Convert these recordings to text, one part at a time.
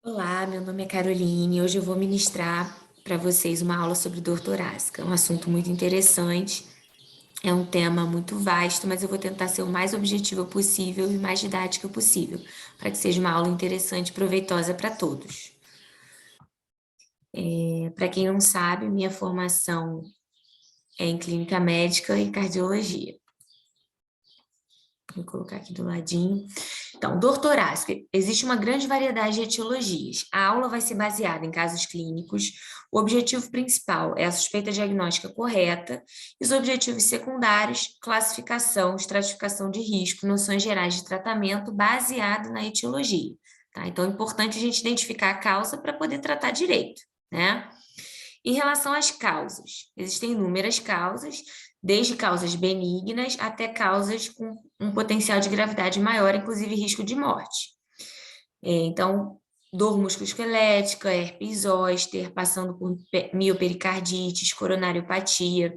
Olá, meu nome é Caroline. Hoje eu vou ministrar para vocês uma aula sobre dor torácica. É um assunto muito interessante, é um tema muito vasto, mas eu vou tentar ser o mais objetiva possível e mais didática possível, para que seja uma aula interessante e proveitosa para todos. Para quem não sabe, minha formação é em clínica médica e cardiologia. Vou colocar aqui do ladinho. Então, dor torácica. Existe uma grande variedade de etiologias. A aula vai ser baseada em casos clínicos. O objetivo principal é a suspeita diagnóstica correta e os objetivos secundários, classificação, estratificação de risco, noções gerais de tratamento baseado na etiologia. Tá? Então, é importante a gente identificar a causa para poder tratar direito, né? Em relação às causas, existem inúmeras causas, desde causas benignas até causas com um potencial de gravidade maior, inclusive risco de morte. Então, dor musculoesquelética, herpes zoster, passando por miopericardites, coronariopatia,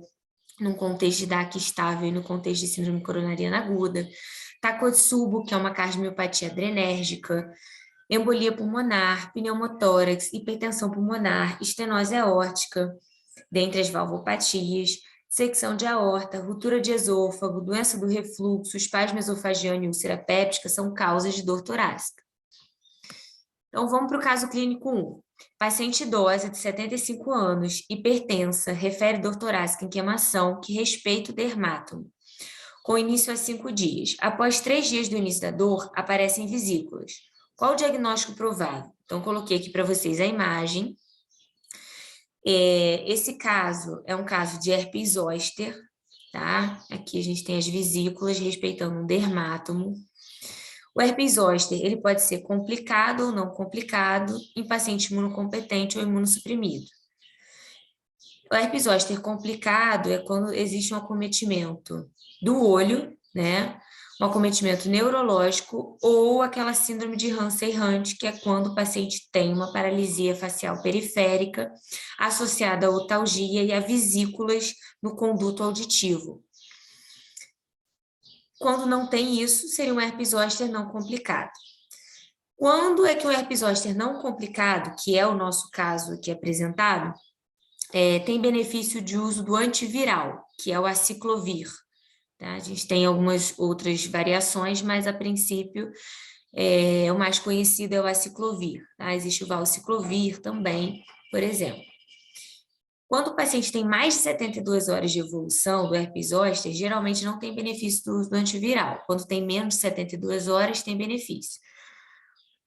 num contexto de DAC estável e no contexto de síndrome coronariana aguda, Takotsubo, que é uma cardiomiopatia adrenérgica, embolia pulmonar, pneumotórax, hipertensão pulmonar, estenose aórtica, dentre as valvopatias, secção de aorta, ruptura de esôfago, doença do refluxo, espasmo esofagiano e úlcera péptica são causas de dor torácica. Então, vamos para o caso clínico 1. Paciente idosa de 75 anos, hipertensa, refere dor torácica em queimação, que respeita o dermátomo, com início a 5 dias. Após 3 dias do início da dor, aparecem vesículas. Qual o diagnóstico provável? Então, coloquei aqui para vocês a imagem. Esse caso é um caso de herpes zoster, tá? Aqui a gente tem as vesículas respeitando um dermátomo. O herpes zoster, ele pode ser complicado ou não complicado em paciente imunocompetente ou imunossuprimido. O herpes zoster complicado é quando existe um acometimento do olho, né? Um acometimento neurológico ou aquela síndrome de Hansen-Hunt, que é quando o paciente tem uma paralisia facial periférica associada à otalgia e a vesículas no conduto auditivo. Quando não tem isso, seria um herpes zoster não complicado. Quando é que o herpes zoster não complicado, que é o nosso caso aqui apresentado, tem benefício de uso do antiviral, que é o aciclovir. Tá? A gente tem algumas outras variações, mas a princípio o mais conhecido é o aciclovir. Tá? Existe o valciclovir também, por exemplo. Quando o paciente tem mais de 72 horas de evolução do herpes zoster, geralmente não tem benefício do uso do antiviral. Quando tem menos de 72 horas, tem benefício.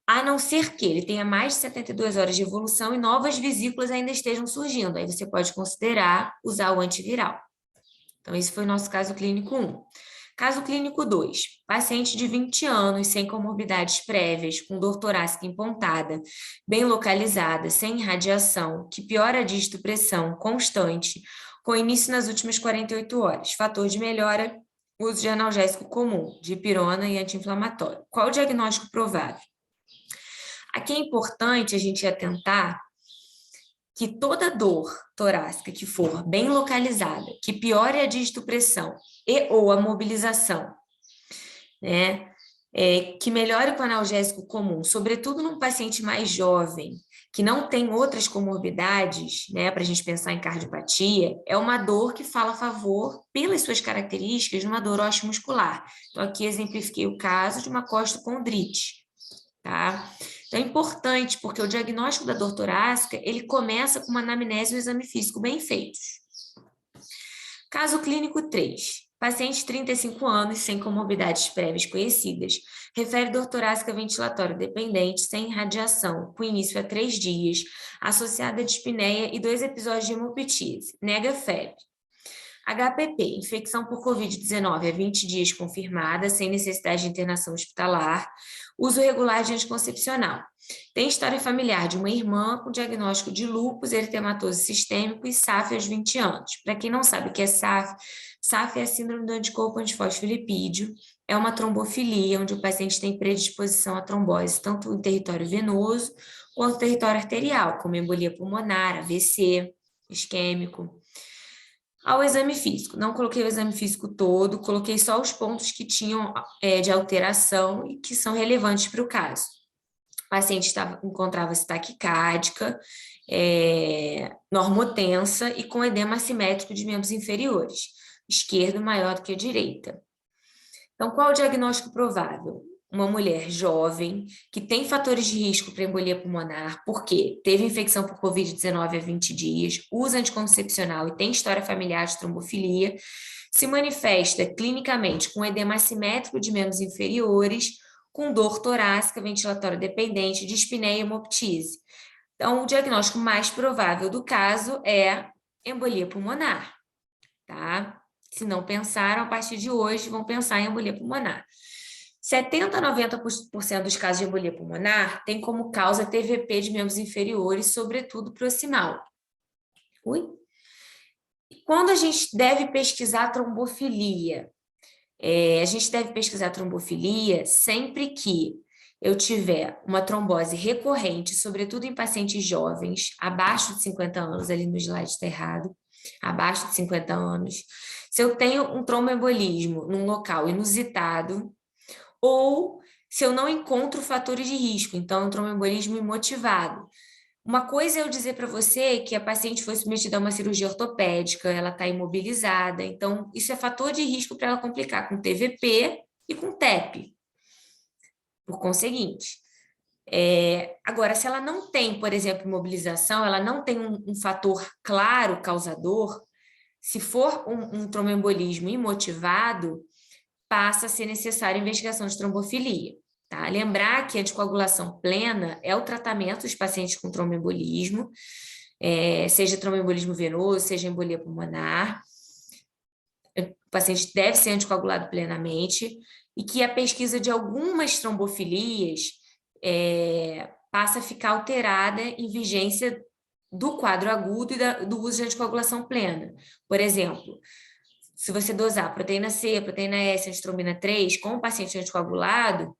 A não ser que ele tenha mais de 72 horas de evolução e novas vesículas ainda estejam surgindo. Aí você pode considerar usar o antiviral. Então, esse foi o nosso caso clínico 1. Caso clínico 2, paciente de 20 anos, sem comorbidades prévias, com dor torácica empontada, bem localizada, sem irradiação, que piora a distopressão constante, com início nas últimas 48 horas. Fator de melhora, uso de analgésico comum, dipirona e anti-inflamatório. Qual o diagnóstico provável? Aqui é importante a gente atentar que toda dor torácica que for bem localizada, que piore a distopressão e ou a mobilização, né, que melhore com analgésico comum, sobretudo num paciente mais jovem, que não tem outras comorbidades, né, para a gente pensar em cardiopatia, é uma dor que fala a favor, pelas suas características, de uma dor osteomuscular. Então, aqui exemplifiquei o caso de uma costocondrite, tá? Então, é importante, porque o diagnóstico da dor torácica, ele começa com uma anamnese e um exame físico bem feitos. Caso clínico 3. Paciente de 35 anos, sem comorbidades prévias conhecidas, refere dor torácica ventilatória dependente, sem radiação, com início a 3 dias, associada a dispneia e 2 episódios de hemoptise, nega febre. HPP, infecção por Covid-19 há 20 dias confirmada, sem necessidade de internação hospitalar, uso regular de anticoncepcional. Tem história familiar de uma irmã com diagnóstico de lúpus eritematoso sistêmico e SAF aos 20 anos. Para quem não sabe o que é SAF, SAF é a síndrome do anticorpo antifosfolipídio, é uma trombofilia, onde o paciente tem predisposição à trombose, tanto em território venoso quanto território arterial, como embolia pulmonar, AVC, isquêmico. Ao exame físico, não coloquei o exame físico todo, coloquei só os pontos que tinham de alteração e que são relevantes para o caso. A paciente encontrava-se taquicárdica, normotensa e com edema assimétrico de membros inferiores, esquerdo maior do que a direita. Então, qual o diagnóstico provável? Uma mulher jovem, que tem fatores de risco para embolia pulmonar, porque teve infecção por Covid-19 há 20 dias, usa anticoncepcional e tem história familiar de trombofilia, se manifesta clinicamente com edema assimétrico de membros inferiores, com dor torácica, ventilatória dependente, dispneia e hemoptise. Então, o diagnóstico mais provável do caso é embolia pulmonar, tá? Se não pensaram, a partir de hoje, vão pensar em embolia pulmonar. 70% a 90% dos casos de embolia pulmonar tem como causa TVP de membros inferiores, sobretudo proximal. Ui? Quando a gente deve pesquisar trombofilia? A gente deve pesquisar trombofilia sempre que eu tiver uma trombose recorrente, sobretudo em pacientes jovens, abaixo de 50 anos, ali no slide está errado, abaixo de 50 anos. Se eu tenho um tromboembolismo num local inusitado, ou se eu não encontro fatores de risco, então um tromboembolismo imotivado. Uma coisa é eu dizer para você que a paciente foi submetida a uma cirurgia ortopédica, ela está imobilizada, então isso é fator de risco para ela complicar com TVP e com TEP, por conseguinte. Agora, se ela não tem, por exemplo, imobilização, ela não tem um fator claro causador, se for um tromboembolismo imotivado, passa a ser necessária investigação de trombofilia. Tá? Lembrar que a anticoagulação plena é o tratamento dos pacientes com tromboembolismo, seja tromboembolismo venoso, seja embolia pulmonar. O paciente deve ser anticoagulado plenamente e que a pesquisa de algumas trombofilias passa a ficar alterada em vigência do quadro agudo e do uso de anticoagulação plena. Por exemplo, se você dosar proteína C, proteína S, antitrombina 3 com o paciente anticoagulado,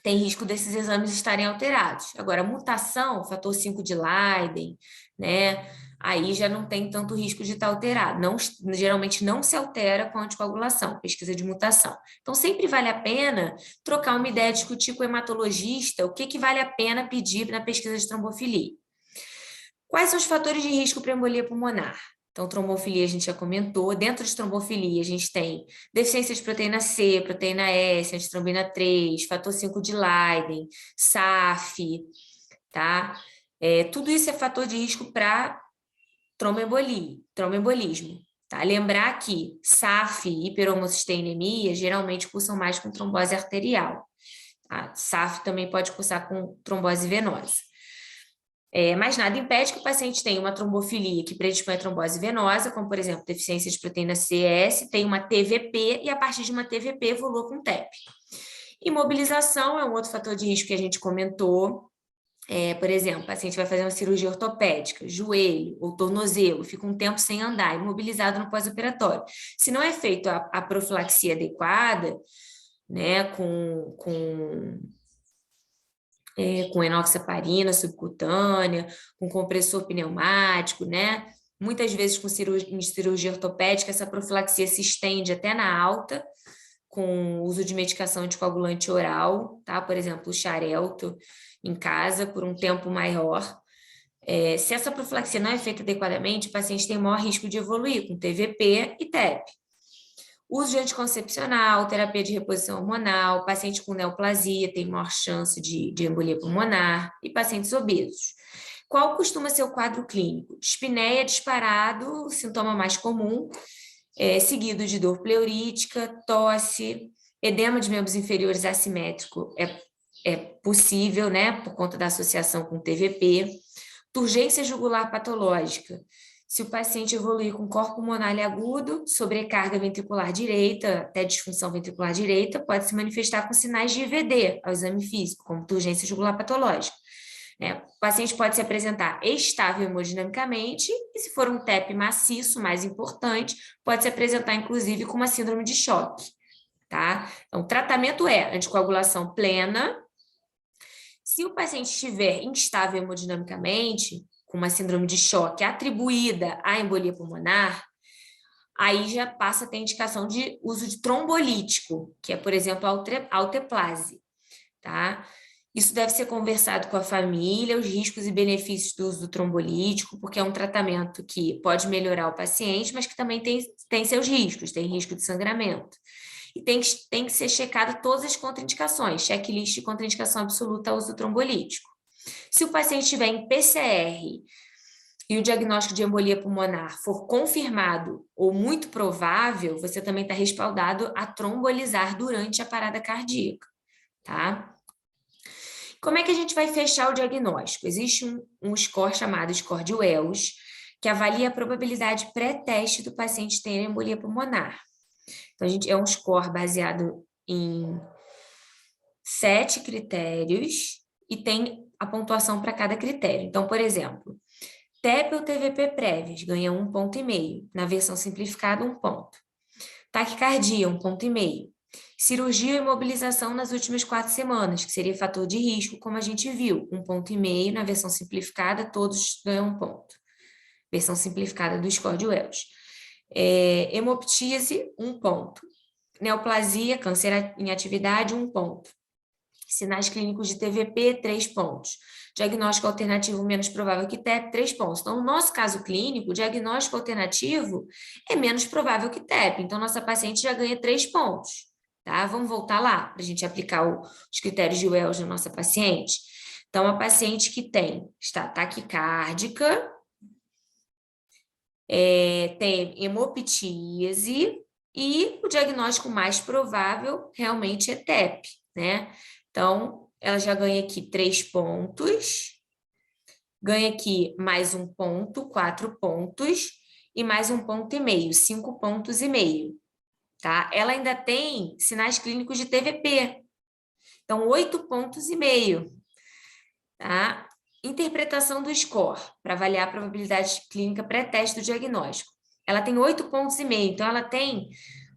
tem risco desses exames estarem alterados. Agora, mutação, fator 5 de Leiden, né? Aí já não tem tanto risco de estar alterado. Não, geralmente não se altera com a anticoagulação, pesquisa de mutação. Então, sempre vale a pena trocar uma ideia, discutir com o hematologista o que vale a pena pedir na pesquisa de trombofilia. Quais são os fatores de risco para embolia pulmonar? Então, trombofilia a gente já comentou. Dentro de trombofilia, a gente tem deficiência de proteína C, proteína S, antitrombina 3, fator 5 de Leiden, SAF, tá? Tudo isso é fator de risco para tromboembolismo, tá? Lembrar que SAF e hiperhomocisteinemia geralmente cursam mais com trombose arterial. Tá? SAF também pode cursar com trombose venosa. Mas nada impede que o paciente tenha uma trombofilia que predispõe a trombose venosa, como, por exemplo, deficiência de proteína CS, tem uma TVP e, a partir de uma TVP, evolua com TEP. Imobilização é um outro fator de risco que a gente comentou. Por exemplo, o paciente vai fazer uma cirurgia ortopédica, joelho ou tornozelo, fica um tempo sem andar, imobilizado no pós-operatório. Se não é feito a profilaxia adequada, né, com enoxaparina subcutânea, com compressor pneumático, né? Muitas vezes em cirurgia ortopédica, essa profilaxia se estende até na alta, com o uso de medicação anticoagulante oral, tá? Por exemplo, o Xarelto em casa por um tempo maior. Se essa profilaxia não é feita adequadamente, o paciente tem maior risco de evoluir com TVP e TEP. Uso de anticoncepcional, terapia de reposição hormonal, paciente com neoplasia tem maior chance de embolia pulmonar e pacientes obesos. Qual costuma ser o quadro clínico? Dispneia disparado, sintoma mais comum, seguido de dor pleurítica, tosse, edema de membros inferiores assimétrico é possível, né, por conta da associação com TVP, turgência jugular patológica. Se o paciente evoluir com corpo pulmonar agudo, sobrecarga ventricular direita, até disfunção ventricular direita, pode se manifestar com sinais de IVD ao exame físico, como turgência jugular patológica. O paciente pode se apresentar estável hemodinamicamente e, se for um TEP maciço, mais importante, pode se apresentar, inclusive, com uma síndrome de choque. Tá? Então, o tratamento é anticoagulação plena. Se o paciente estiver instável hemodinamicamente, com uma síndrome de choque atribuída à embolia pulmonar, aí já passa a ter indicação de uso de trombolítico, que é, por exemplo, a alteplase, tá? Isso deve ser conversado com a família, os riscos e benefícios do uso do trombolítico, porque é um tratamento que pode melhorar o paciente, mas que também tem seus riscos, tem risco de sangramento. E tem que ser checado todas as contraindicações, checklist de contraindicação absoluta ao uso do trombolítico. Se o paciente estiver em PCR e o diagnóstico de embolia pulmonar for confirmado ou muito provável, você também está respaldado a trombolizar durante a parada cardíaca, tá? Como é que a gente vai fechar o diagnóstico? Existe um score chamado score de Wells, que avalia a probabilidade pré-teste do paciente ter embolia pulmonar. Então, é um score baseado em 7 critérios e tem a pontuação para cada critério. Então, por exemplo, TEP ou TVP prévias ganha 1,5 ponto. Na versão simplificada, 1 ponto. Taquicardia, 1,5 ponto. Cirurgia ou imobilização nas últimas 4 semanas, que seria fator de risco, como a gente viu, 1,5 ponto. Na versão simplificada, todos ganham 1 ponto. Versão simplificada do score de Wells. Hemoptíase, 1 ponto. Neoplasia, câncer em atividade, 1 ponto. Sinais clínicos de TVP, 3 pontos. Diagnóstico alternativo menos provável que TEP, 3 pontos. Então, no nosso caso clínico, o diagnóstico alternativo é menos provável que TEP. Então, nossa paciente já ganha 3 pontos. Tá? Vamos voltar lá para a gente aplicar os critérios de Wells na nossa paciente. Então, a paciente que está taquicárdica, tem hemoptíase e o diagnóstico mais provável realmente é TEP, né? Então, ela já ganha aqui 3 pontos, ganha aqui mais 1 ponto, 4 pontos, e mais 1,5 ponto, 5 pontos e meio, tá? Ela ainda tem sinais clínicos de TVP, então 8 pontos e meio, tá? Interpretação do score, para avaliar a probabilidade clínica pré-teste do diagnóstico. Ela tem 8 pontos e meio, então ela tem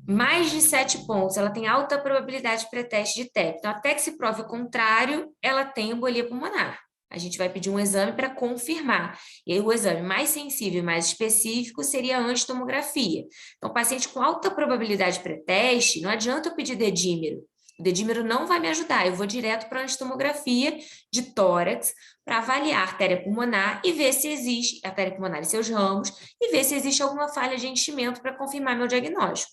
mais de 7 pontos, ela tem alta probabilidade pré-teste de TEP. Então, até que se prove o contrário, ela tem embolia pulmonar. A gente vai pedir um exame para confirmar. E aí, o exame mais sensível e mais específico seria a angiotomografia. Então, paciente com alta probabilidade pré-teste, não adianta eu pedir dedímero. O dedímero não vai me ajudar, eu vou direto para a angiotomografia de tórax para avaliar a artéria pulmonar e ver se existe, a artéria pulmonar e seus ramos, e ver se existe alguma falha de enchimento para confirmar meu diagnóstico.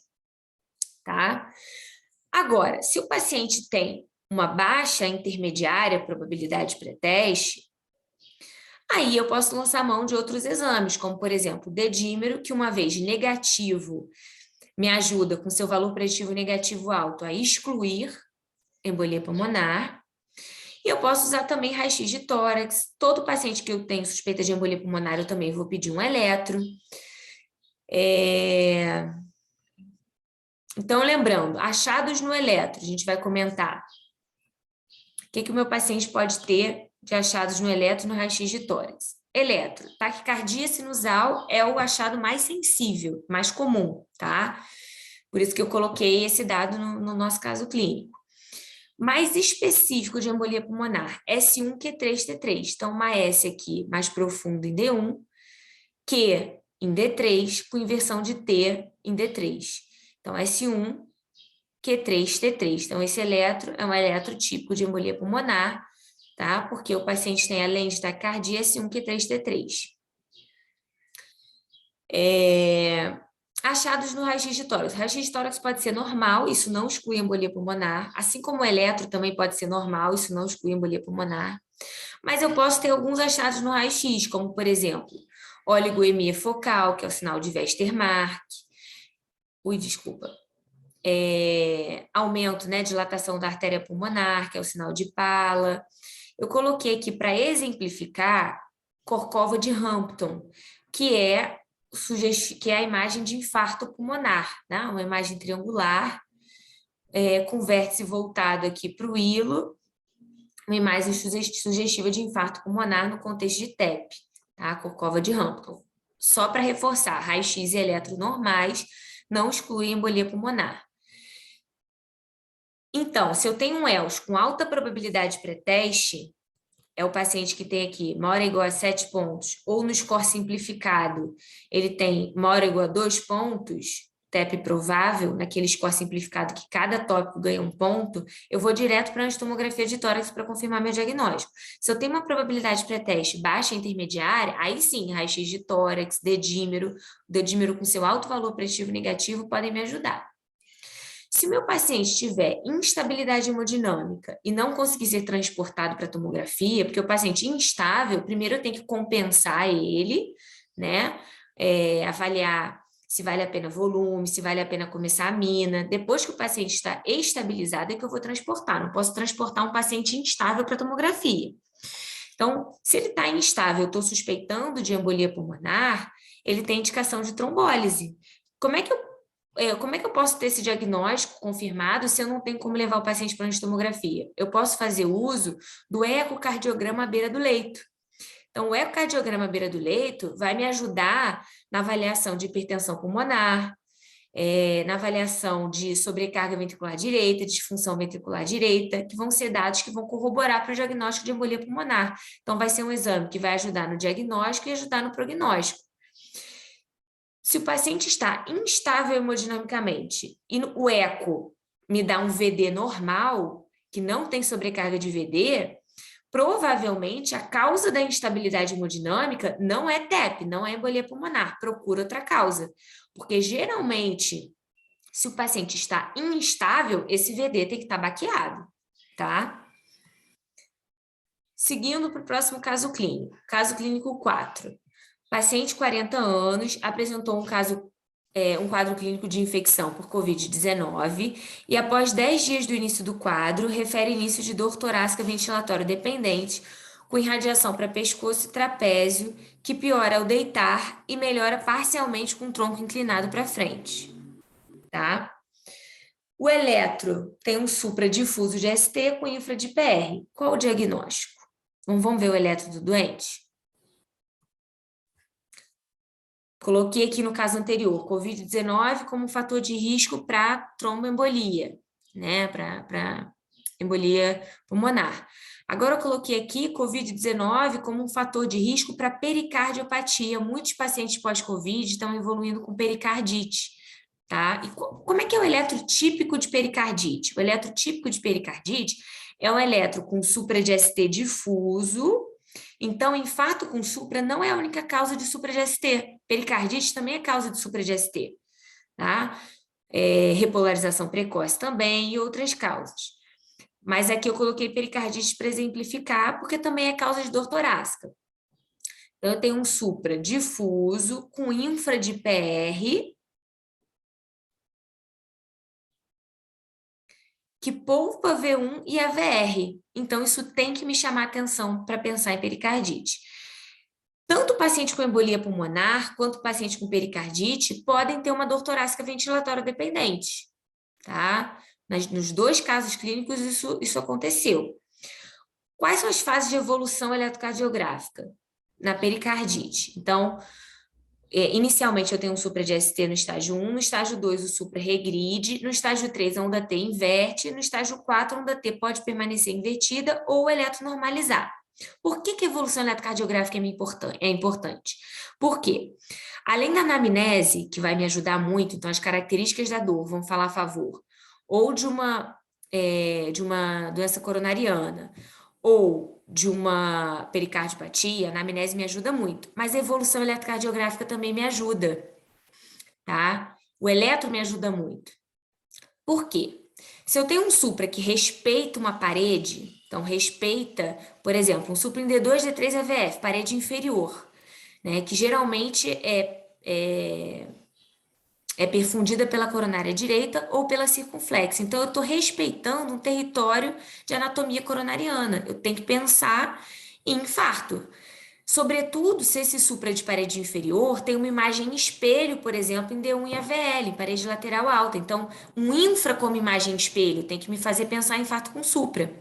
Tá? Agora, se o paciente tem uma baixa intermediária probabilidade pré-teste, aí eu posso lançar mão de outros exames, como, por exemplo, o dedímero, que uma vez negativo, me ajuda com seu valor preditivo negativo alto a excluir embolia pulmonar. E eu posso usar também raio-x de tórax. Todo paciente que eu tenho suspeita de embolia pulmonar, eu também vou pedir um eletro. Então, lembrando, achados no eletro, a gente vai comentar. O que o meu paciente pode ter de achados no eletro e no raio-x de tórax? Eletro, taquicardia sinusal é o achado mais sensível, mais comum, tá? Por isso que eu coloquei esse dado no nosso caso clínico. Mais específico de embolia pulmonar, S1, Q3, T3. Então, uma S aqui mais profundo em D1, Q em D3, com inversão de T em D3. Então, S1, Q3, T3. Então, esse eletro é um eletro típico de embolia pulmonar, tá? Porque o paciente tem, além de taquicardia, S1, Q3, T3. Achados no raio-x de tórax. O raio-x de tórax pode ser normal, isso não exclui embolia pulmonar, assim como o eletro também pode ser normal, isso não exclui embolia pulmonar. Mas eu posso ter alguns achados no raio-x, como, por exemplo, oligoemia focal, que é o sinal de Westermarck. Aumento, né, dilatação da artéria pulmonar, que é o sinal de Pala. Eu coloquei aqui para exemplificar Corcova de Hampton, que é a imagem de infarto pulmonar, né? Uma imagem triangular, com vértice voltado aqui para o hilo, uma imagem sugestiva de infarto pulmonar no contexto de TEP, tá? Corcova de Hampton. Só para reforçar, raio-x e eletro normais não excluem embolia pulmonar. Então, se eu tenho um ELS com alta probabilidade pré-teste, é o paciente que tem aqui maior ou igual a 7 pontos, ou no score simplificado, ele tem maior ou igual a 2 pontos, TEP provável, naquele score simplificado que cada tópico ganha um ponto, eu vou direto para a tomografia de tórax para confirmar meu diagnóstico. Se eu tenho uma probabilidade pré-teste baixa e intermediária, aí sim, raio-x de tórax, dedímero com seu alto valor preditivo negativo podem me ajudar. Se o meu paciente tiver instabilidade hemodinâmica e não conseguir ser transportado para a tomografia, porque o paciente instável, primeiro eu tenho que compensar ele, né? Avaliar se vale a pena volume, se vale a pena começar a mina. Depois que o paciente está estabilizado, é que eu vou transportar. Não posso transportar um paciente instável para a tomografia. Então, se ele está instável, eu estou suspeitando de embolia pulmonar, ele tem indicação de trombólise. Como é que eu posso ter esse diagnóstico confirmado se eu não tenho como levar o paciente para a tomografia? Eu posso fazer uso do ecocardiograma à beira do leito. Então, o ecocardiograma à beira do leito vai me ajudar na avaliação de hipertensão pulmonar, na avaliação de sobrecarga ventricular direita, disfunção ventricular direita, que vão ser dados que vão corroborar para o diagnóstico de embolia pulmonar. Então, vai ser um exame que vai ajudar no diagnóstico e ajudar no prognóstico. Se o paciente está instável hemodinamicamente e o eco me dá um VD normal, que não tem sobrecarga de VD, provavelmente a causa da instabilidade hemodinâmica não é TEP, não é embolia pulmonar, procura outra causa. Porque geralmente, se o paciente está instável, esse VD tem que estar baqueado, tá? Seguindo para o próximo caso clínico. Caso clínico 4. Paciente 40 anos apresentou um quadro clínico de infecção por Covid-19 e após 10 dias do início do quadro, refere início de dor torácica ventilatória dependente com irradiação para pescoço e trapézio, que piora ao deitar e melhora parcialmente com o tronco inclinado para frente. Tá? O eletro tem um supradifuso de ST com infra de PR. Qual o diagnóstico? Vamos ver o eletro do doente? Coloquei aqui no caso anterior, Covid-19 como fator de risco para tromboembolia, né? Para embolia pulmonar. Agora eu coloquei aqui Covid-19 como um fator de risco para pericardiopatia. Muitos pacientes pós-Covid estão evoluindo com pericardite, tá? E como é que é o eletro típico de pericardite? O eletro típico de pericardite é um eletro com supra de ST difuso. Então, infarto com supra não é a única causa de supra de ST. Pericardite também é causa de supra de ST, tá? Repolarização precoce também e outras causas. Mas aqui eu coloquei pericardite para exemplificar, porque também é causa de dor torácica. Então, eu tenho um supra difuso com infra de PR, que poupa V1 e AVR. Então, isso tem que me chamar atenção para pensar em pericardite. Tanto o paciente com embolia pulmonar quanto o paciente com pericardite podem ter uma dor torácica ventilatória dependente, tá? Nos dois casos clínicos isso aconteceu. Quais são as fases de evolução eletrocardiográfica na pericardite? Então, inicialmente eu tenho um supra de ST no estágio 1, no estágio 2 o supra regride, no estágio 3 a onda T inverte, no estágio 4 a onda T pode permanecer invertida ou eletronormalizar. Por que a evolução eletrocardiográfica é importante? Porque, além da anamnese, que vai me ajudar muito, então as características da dor vão falar a favor, ou de uma doença coronariana, ou de uma pericardiopatia, a anamnese me ajuda muito, mas a evolução eletrocardiográfica também me ajuda, tá? O eletro me ajuda muito. Por quê? Se eu tenho um supra que respeita uma parede, então respeita, por exemplo, um supra em D2, D3, AVF, parede inferior, né, que geralmente é perfundida pela coronária direita ou pela circunflexa. Então, eu estou respeitando um território de anatomia coronariana. Eu tenho que pensar em infarto. Sobretudo, se esse supra de parede inferior tem uma imagem em espelho, por exemplo, em D1 e AVL, em parede lateral alta. Então, um infra como imagem em espelho tem que me fazer pensar em infarto com supra.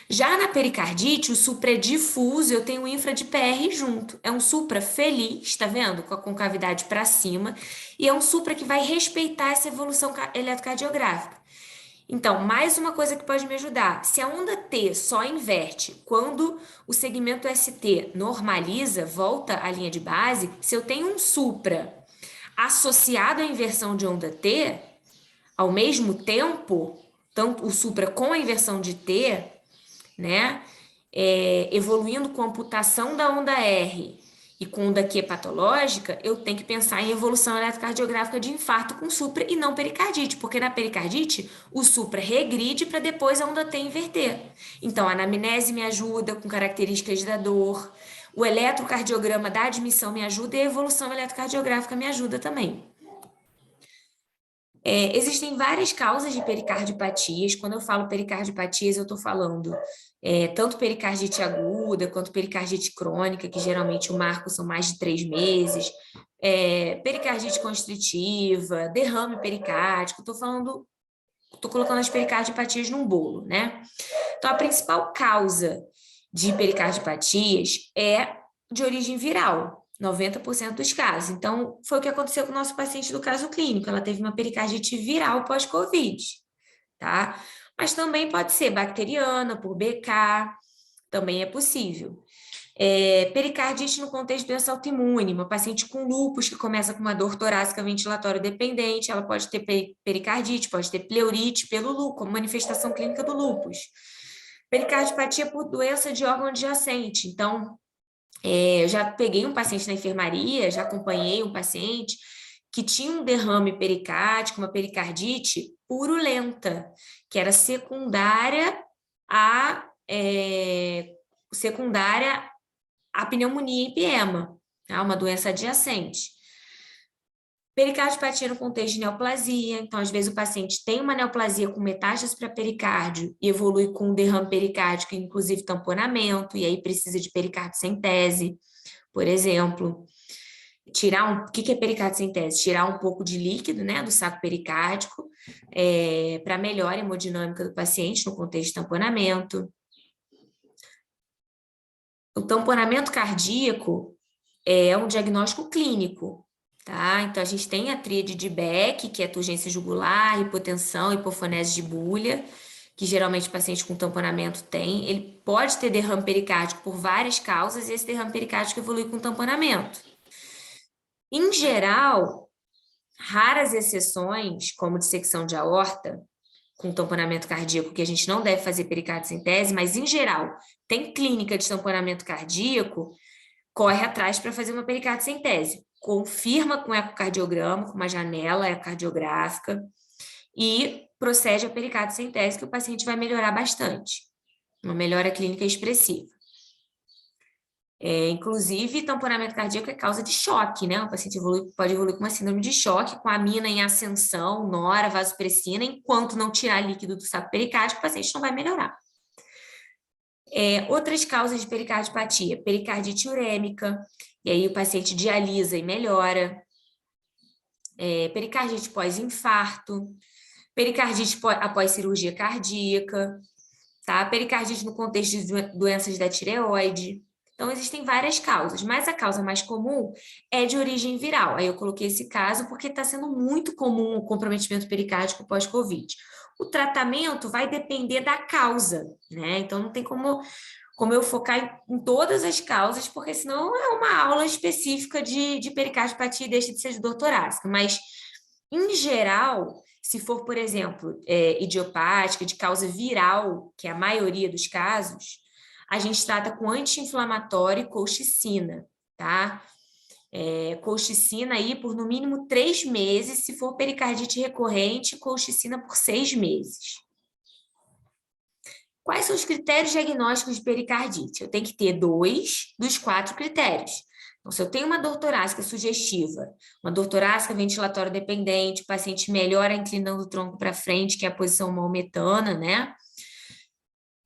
Já na pericardite, o supra é difuso, eu tenho infra de PR junto. É um supra feliz, tá vendo? Com a concavidade para cima. E é um supra que vai respeitar essa evolução eletrocardiográfica. Então, mais uma coisa que pode me ajudar. Se a onda T só inverte quando o segmento ST normaliza, volta à linha de base, se eu tenho um supra associado à inversão de onda T, ao mesmo tempo, tanto o supra com a inversão de T, né, evoluindo com a amputação da onda R e com onda Q patológica, eu tenho que pensar em evolução eletrocardiográfica de infarto com supra e não pericardite, porque na pericardite o supra regride para depois a onda T inverter. Então, a anamnese me ajuda com características da dor, o eletrocardiograma da admissão me ajuda e a evolução eletrocardiográfica me ajuda também. Existem várias causas de pericardiopatias. Quando eu falo pericardiopatias, eu estou falando tanto pericardite aguda quanto pericardite crônica, que geralmente o marco são mais de 3 meses, pericardite constritiva, derrame pericárdico. Estou colocando as pericardiopatias num bolo, né? Então, a principal causa de pericardiopatias é de origem viral. 90% dos casos. Então, foi o que aconteceu com o nosso paciente do caso clínico. Ela teve uma pericardite viral pós-Covid, tá? Mas também pode ser bacteriana, por BK, também é possível. Pericardite no contexto de doença autoimune, uma paciente com lúpus que começa com uma dor torácica ventilatória dependente, ela pode ter pericardite, pode ter pleurite pelo lúpus, como manifestação clínica do lúpus. Pericardiopatia por doença de órgão adjacente, então, eu já peguei um paciente na enfermaria, já acompanhei um paciente que tinha um derrame pericárdico, uma pericardite purulenta, que era secundária à pneumonia e empiema, tá? Uma doença adjacente. Pericardiopatia no contexto de neoplasia, então às vezes o paciente tem uma neoplasia com metástase para pericárdio e evolui com um derrame pericárdico, inclusive tamponamento, e aí precisa de pericardicentese, por exemplo. O que é pericardicentese? Tirar um pouco de líquido, né, do saco pericárdico, para melhor hemodinâmica do paciente no contexto de tamponamento. O tamponamento cardíaco é um diagnóstico clínico, tá? Então, a gente tem a tríade de Beck, que é turgência jugular, hipotensão, hipofonese de Bulha, que geralmente o paciente com tamponamento tem. Ele pode ter derrame pericárdico por várias causas, e esse derrame pericárdico evolui com tamponamento. Em geral, raras exceções, como dissecção de aorta, com tamponamento cardíaco, que a gente não deve fazer pericardicentese, mas em geral, tem clínica de tamponamento cardíaco, corre atrás para fazer uma pericardicentese. Confirma com ecocardiograma, com uma janela ecocardiográfica, e procede a pericardicentese, que o paciente vai melhorar bastante. Uma melhora clínica expressiva. Inclusive, tamponamento cardíaco é causa de choque, né? O paciente pode evoluir com uma síndrome de choque, com a amina em ascensão, nora, vasopressina, enquanto não tirar líquido do saco pericárdico, o paciente não vai melhorar. Outras causas de pericardiopatia, pericardite urêmica, e aí o paciente dialisa e melhora. Pericardite pós-infarto, pericardite após cirurgia cardíaca, tá? Pericardite no contexto de doenças da tireoide. Então, existem várias causas, mas a causa mais comum é de origem viral. Aí eu coloquei esse caso porque está sendo muito comum o comprometimento pericárdico pós-Covid. O tratamento vai depender da causa, né? Então, não tem como eu focar em todas as causas, porque senão é uma aula específica de pericardiopatia e deixa de ser de dor torácica. Mas, em geral, se for, por exemplo, idiopática, de causa viral, que é a maioria dos casos, a gente trata com anti-inflamatório e colchicina, tá? Colchicina aí por no mínimo 3 meses, se for pericardite recorrente, colchicina por 6 meses. Quais são os critérios diagnósticos de pericardite? Eu tenho que ter 2 dos 4 critérios. Então, se eu tenho uma dor torácica sugestiva, uma dor torácica ventilatória dependente, o paciente melhora inclinando o tronco para frente, que é a posição maometana, né?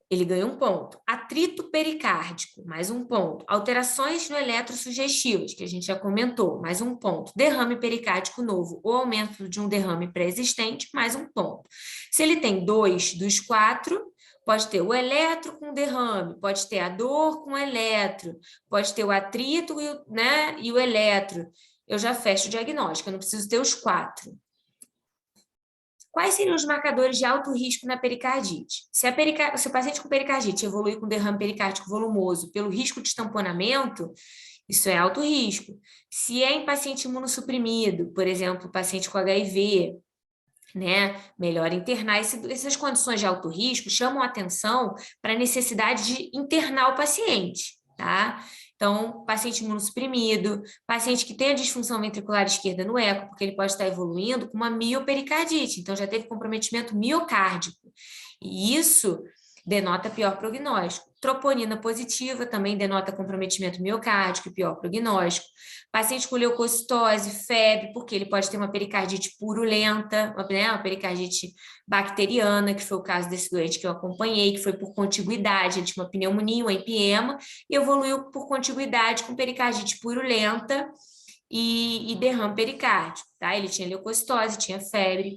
Ele ganha 1 ponto. Atrito pericárdico, mais 1 ponto. Alterações no eletrosugestivas, que a gente já comentou, mais 1 ponto. Derrame pericárdico novo ou aumento de um derrame pré-existente, mais 1 ponto. Se ele tem 2 dos 4, pode ter o eletro com derrame, pode ter a dor com eletro, pode ter o atrito e o eletro. Eu já fecho o diagnóstico, eu não preciso ter os 4. Quais seriam os marcadores de alto risco na pericardite? Se o paciente com pericardite evoluir com derrame pericárdico volumoso pelo risco de tamponamento, Isso é alto risco. Se é em paciente imunossuprimido, por exemplo, paciente com HIV, né, melhor internar. Essas condições de alto risco chamam atenção para a necessidade de internar o paciente, tá? Então, paciente imunossuprimido, paciente que tem a disfunção ventricular esquerda no eco, porque ele pode estar evoluindo com uma miopericardite, então já teve comprometimento miocárdico. E isso denota pior prognóstico. Troponina positiva também denota comprometimento miocárdico e pior prognóstico. Paciente com leucocitose, febre, porque ele pode ter uma pericardite purulenta, uma pericardite bacteriana, que foi o caso desse doente que eu acompanhei, que foi por contiguidade, ele tinha uma pneumonia, um empiema, e evoluiu por contiguidade com pericardite purulenta e derrame pericárdico, tá? Ele tinha leucocitose, tinha febre.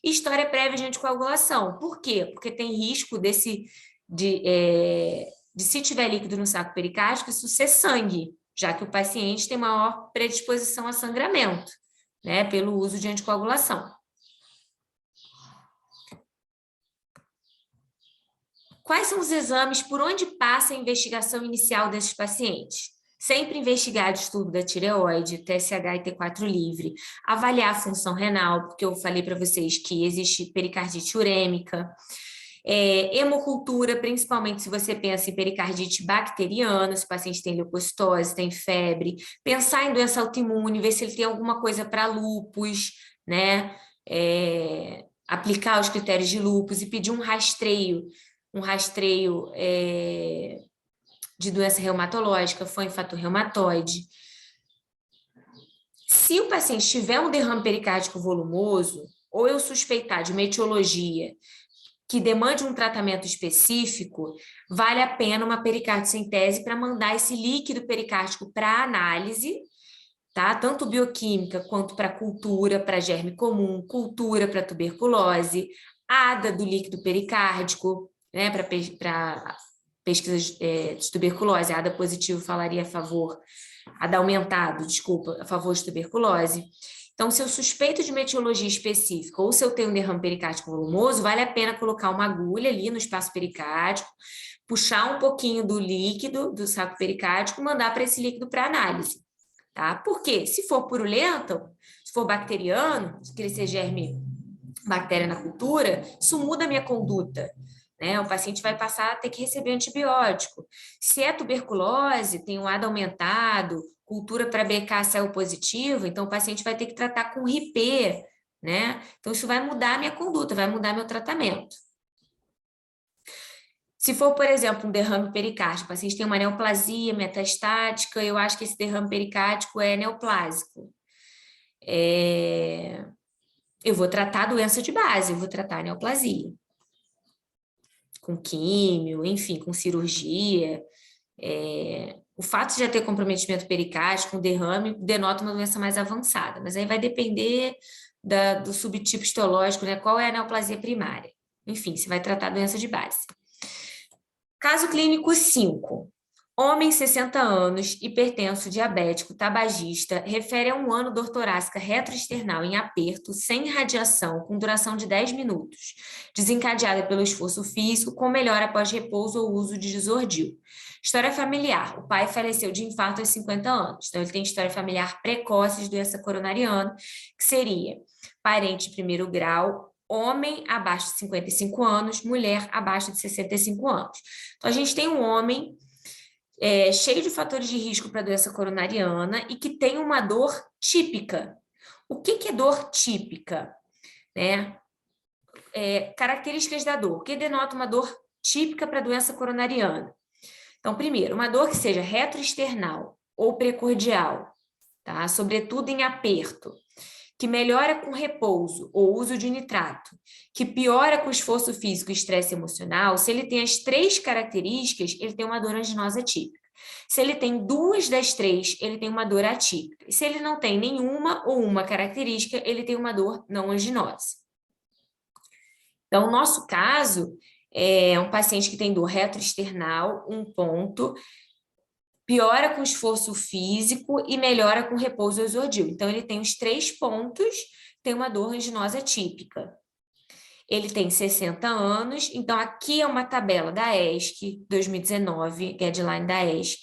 E história prévia de anticoagulação. Por quê? Porque tem risco de se tiver líquido no saco pericárdico, isso ser sangue, já que o paciente tem maior predisposição a sangramento, né, pelo uso de anticoagulação. Quais são os exames por onde passa a investigação inicial desses pacientes? Sempre investigar distúrbio da tireoide, TSH e T4 livre, avaliar a função renal, porque eu falei para vocês que existe pericardite urêmica, hemocultura, principalmente se você pensa em pericardite bacteriana, se o paciente tem leucocitose, tem febre, pensar em doença autoimune, ver se ele tem alguma coisa para lúpus, né? Aplicar os critérios de lúpus e pedir um rastreio de doença reumatológica, foi em fator reumatoide. Se o paciente tiver um derrame pericárdico volumoso, ou eu suspeitar de uma etiologia que demande um tratamento específico, vale a pena uma pericardicentese para mandar esse líquido pericárdico para análise, tá? Tanto bioquímica quanto para cultura, para germe comum, cultura para tuberculose, ADA do líquido pericárdico, né? Para pesquisas de tuberculose, ADA positivo falaria a favor, ADA aumentado, desculpa, a favor de tuberculose. Então, se eu suspeito de uma etiologia específica ou se eu tenho um derrame pericárdico volumoso, vale a pena colocar uma agulha ali no espaço pericárdico, puxar um pouquinho do líquido do saco pericárdico e mandar para esse líquido para análise, tá? Por quê? Se for purulento, se for bacteriano, se crescer germe bactéria na cultura, isso muda a minha conduta, né? O paciente vai passar a ter que receber antibiótico. Se é tuberculose, tem um ADA aumentado, cultura para BK céu positivo, então o paciente vai ter que tratar com RIP, né? Então isso vai mudar a minha conduta, vai mudar meu tratamento. Se for, por exemplo, um derrame pericárdico, o paciente tem uma neoplasia metastática, eu acho que esse derrame pericárdico é neoplásico. Eu vou tratar a doença de base, eu vou tratar a neoplasia. Com químio, enfim, com cirurgia. O fato de já ter comprometimento pericárdico, um derrame, denota uma doença mais avançada, mas aí vai depender do subtipo histológico, né? Qual é a neoplasia primária. Enfim, você vai tratar a doença de base. Caso clínico 5. Homem, 60 anos, hipertenso, diabético, tabagista, refere a um ano dor torácica retroesternal em aperto, sem radiação, com duração de 10 minutos, desencadeada pelo esforço físico, com melhora após repouso ou uso de Zordil. História familiar. O pai faleceu de infarto aos 50 anos, então ele tem história familiar precoce de doença coronariana, que seria parente de primeiro grau, homem abaixo de 55 anos, mulher abaixo de 65 anos. Então, a gente tem um homem cheio de fatores de risco para a doença coronariana e que tem uma dor típica. O que é dor típica? Né? Características da dor. O que denota uma dor típica para a doença coronariana? Então, primeiro, uma dor que seja retroesternal ou precordial, tá? Sobretudo em aperto, que melhora com repouso ou uso de nitrato, que piora com esforço físico e estresse emocional. Se ele tem as 3 características, ele tem uma dor anginosa típica. Se ele tem 2 das 3, ele tem uma dor atípica. E se ele não tem nenhuma ou uma característica, ele tem uma dor não anginosa. Então, o nosso caso é um paciente que tem dor retroesternal, um ponto, piora com esforço físico e melhora com repouso exordio. Então, ele tem os 3 pontos, tem uma dor anginosa típica. Ele tem 60 anos, então aqui é uma tabela da ESC, 2019, guideline da ESC,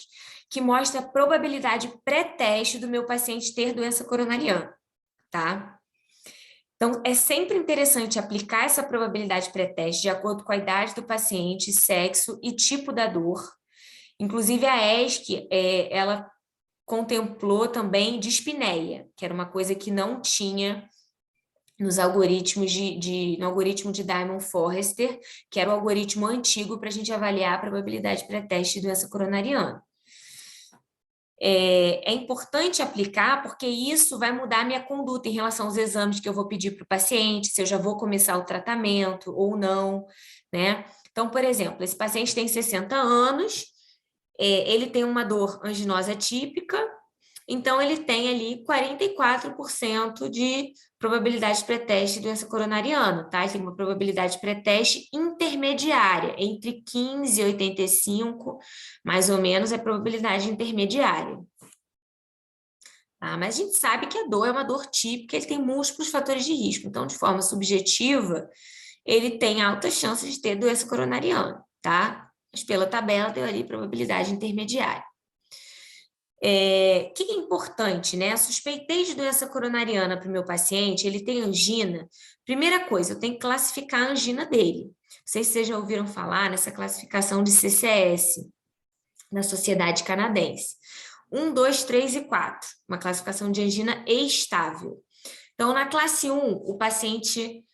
que mostra a probabilidade pré-teste do meu paciente ter doença coronariana, tá? Então, é sempre interessante aplicar essa probabilidade pré-teste de acordo com a idade do paciente, sexo e tipo da dor. Inclusive, a ESC, ela contemplou também dispneia, que era uma coisa que não tinha nos algoritmos no algoritmo de Diamond-Forrester, que era o algoritmo antigo para a gente avaliar a probabilidade pré-teste de doença coronariana. É importante aplicar porque isso vai mudar a minha conduta em relação aos exames que eu vou pedir para o paciente, se eu já vou começar o tratamento ou não, né? Então, por exemplo, esse paciente tem 60 anos, ele tem uma dor anginosa típica, então ele tem ali 44% de probabilidade pré-teste de doença coronariana, tá? Ele tem uma probabilidade pré-teste intermediária, entre 15 e 85, mais ou menos, é probabilidade intermediária. Tá? Mas a gente sabe que a dor é uma dor típica, ele tem múltiplos fatores de risco, então, de forma subjetiva, ele tem altas chances de ter doença coronariana, tá? Mas pela tabela deu ali probabilidade intermediária. O que é importante, né? Suspeitei de doença coronariana para o meu paciente, ele tem angina. Primeira coisa, eu tenho que classificar a angina dele. Não sei se vocês já ouviram falar nessa classificação de CCS, na Sociedade Canadense. 1, 2, 3 e 4, uma classificação de angina estável. Então, na classe 1, o paciente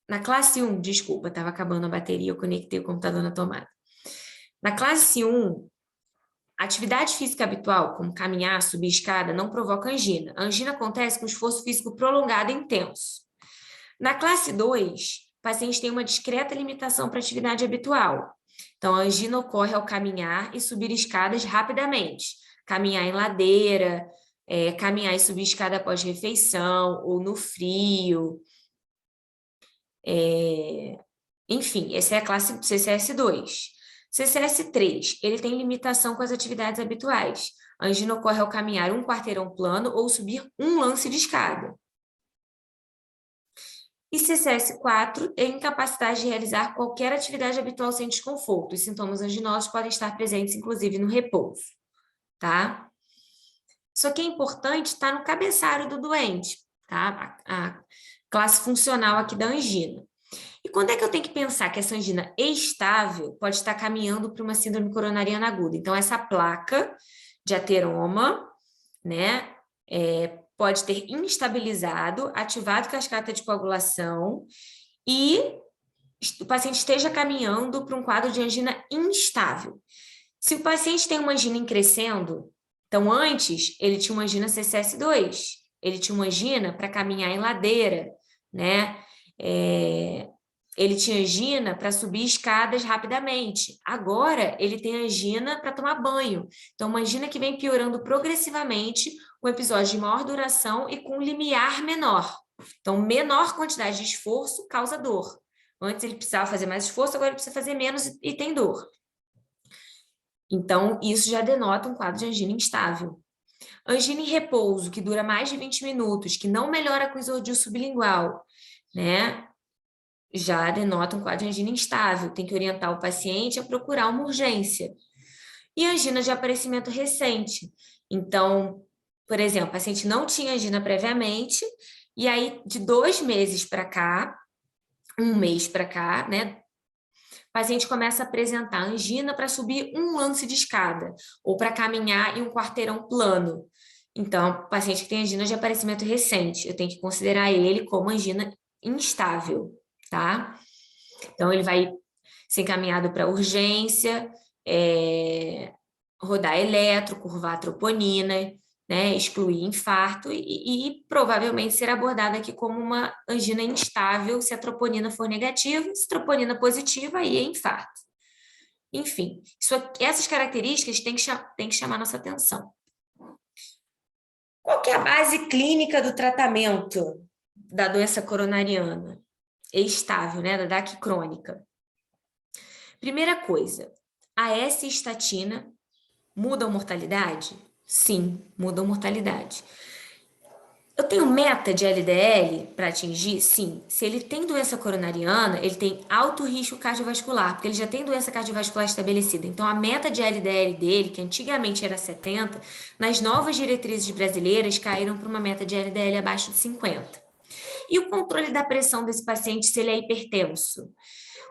Na classe 1, desculpa, estava acabando a bateria, eu conectei o computador na tomada. Na classe 1, atividade física habitual, como caminhar, subir escada, não provoca angina. A angina acontece com esforço físico prolongado e intenso. Na classe 2, o paciente tem uma discreta limitação para atividade habitual. Então, a angina ocorre ao caminhar e subir escadas rapidamente. Caminhar em ladeira, caminhar e subir escada após refeição, ou no frio. Enfim, essa é a classe CCS2. CCS3, ele tem limitação com as atividades habituais. A angina ocorre ao caminhar um quarteirão plano ou subir um lance de escada. E CCS4 é incapacidade de realizar qualquer atividade habitual sem desconforto. Os sintomas anginosos podem estar presentes, inclusive, no repouso, tá? Isso aqui é importante, está no cabeçalho do doente, tá? A classe funcional aqui da angina. E quando é que eu tenho que pensar que essa angina estável pode estar caminhando para uma síndrome coronariana aguda? Então, essa placa de ateroma, né, pode ter instabilizado, ativado cascata de coagulação e o paciente esteja caminhando para um quadro de angina instável. Se o paciente tem uma angina em crescendo, então antes ele tinha uma angina CCS2, ele tinha uma angina para caminhar em ladeira, né? Ele tinha angina para subir escadas rapidamente. Agora, ele tem angina para tomar banho. Então, uma angina que vem piorando progressivamente, com episódios de maior duração e com limiar menor. Então, menor quantidade de esforço causa dor. Antes ele precisava fazer mais esforço, agora ele precisa fazer menos e tem dor. Então, isso já denota um quadro de angina instável. Angina em repouso, que dura mais de 20 minutos, que não melhora com isodil sublingual, né? Já denota um quadro de angina instável, tem que orientar o paciente a procurar uma urgência. E angina de aparecimento recente. Então, por exemplo, o paciente não tinha angina previamente, e aí de 2 meses para cá, 1 mês para cá, né? O paciente começa a apresentar angina para subir um lance de escada, ou para caminhar em um quarteirão plano. Então, o paciente que tem angina de aparecimento recente, eu tenho que considerar ele como angina instável, tá? Então, ele vai ser encaminhado para urgência, rodar eletro, curvar a troponina, né, excluir infarto e provavelmente ser abordado aqui como uma angina instável se a troponina for negativa, se troponina positiva, aí é infarto. Enfim, essas características têm que chamar nossa atenção. Qual que é a base clínica do tratamento da doença coronariana? Estável, né, da DAC crônica. Primeira coisa, a S-estatina muda a mortalidade? Sim, muda a mortalidade. Eu tenho meta de LDL para atingir? Sim. Se ele tem doença coronariana, ele tem alto risco cardiovascular, porque ele já tem doença cardiovascular estabelecida. Então, a meta de LDL dele, que antigamente era 70, nas novas diretrizes brasileiras caíram para uma meta de LDL abaixo de 50. E o controle da pressão desse paciente, se ele é hipertenso?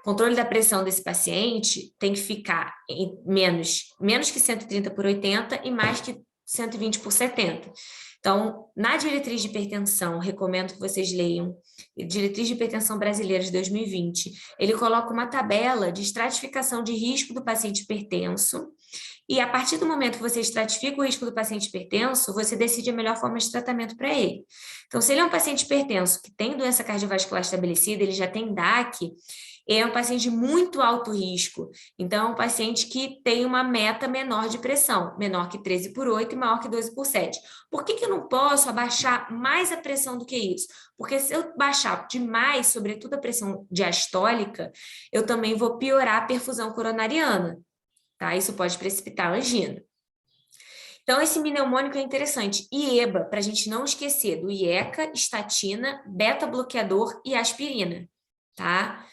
O controle da pressão desse paciente tem que ficar em menos que 130/80 e mais que 120/70. Então, na diretriz de hipertensão, recomendo que vocês leiam, Diretriz de Hipertensão Brasileira de 2020, ele coloca uma tabela de estratificação de risco do paciente hipertenso, e a partir do momento que você estratifica o risco do paciente hipertenso, você decide a melhor forma de tratamento para ele. Então, se ele é um paciente hipertenso que tem doença cardiovascular estabelecida, ele já tem DAC, é um paciente de muito alto risco. Então, é um paciente que tem uma meta menor de pressão, menor que 13/8 e maior que 12/7. Por que eu não posso abaixar mais a pressão do que isso? Porque se eu baixar demais, sobretudo a pressão diastólica, eu também vou piorar a perfusão coronariana, tá? Isso pode precipitar a angina. Então, esse mnemônico é interessante. IEBA, para a gente não esquecer do IECA, estatina, beta-bloqueador e aspirina, tá?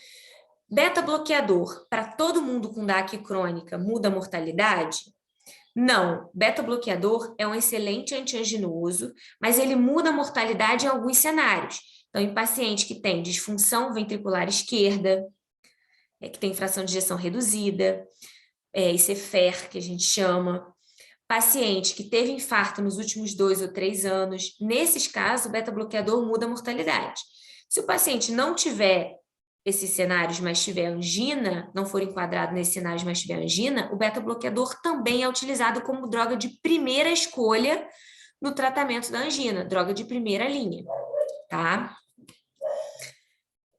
Beta-bloqueador, para todo mundo com DAC crônica, muda a mortalidade? Não. Beta-bloqueador é um excelente antianginoso, mas ele muda a mortalidade em alguns cenários. Então, em paciente que tem disfunção ventricular esquerda, que tem fração de ejeção reduzida, ICFER, que a gente chama, paciente que teve infarto nos últimos 2 ou 3 anos, nesses casos, o beta-bloqueador muda a mortalidade. Se o paciente não tiver esses cenários, mas tiver angina, não for enquadrado nesses cenários, mas tiver angina, o beta-bloqueador também é utilizado como droga de primeira escolha no tratamento da angina, droga de primeira linha, tá?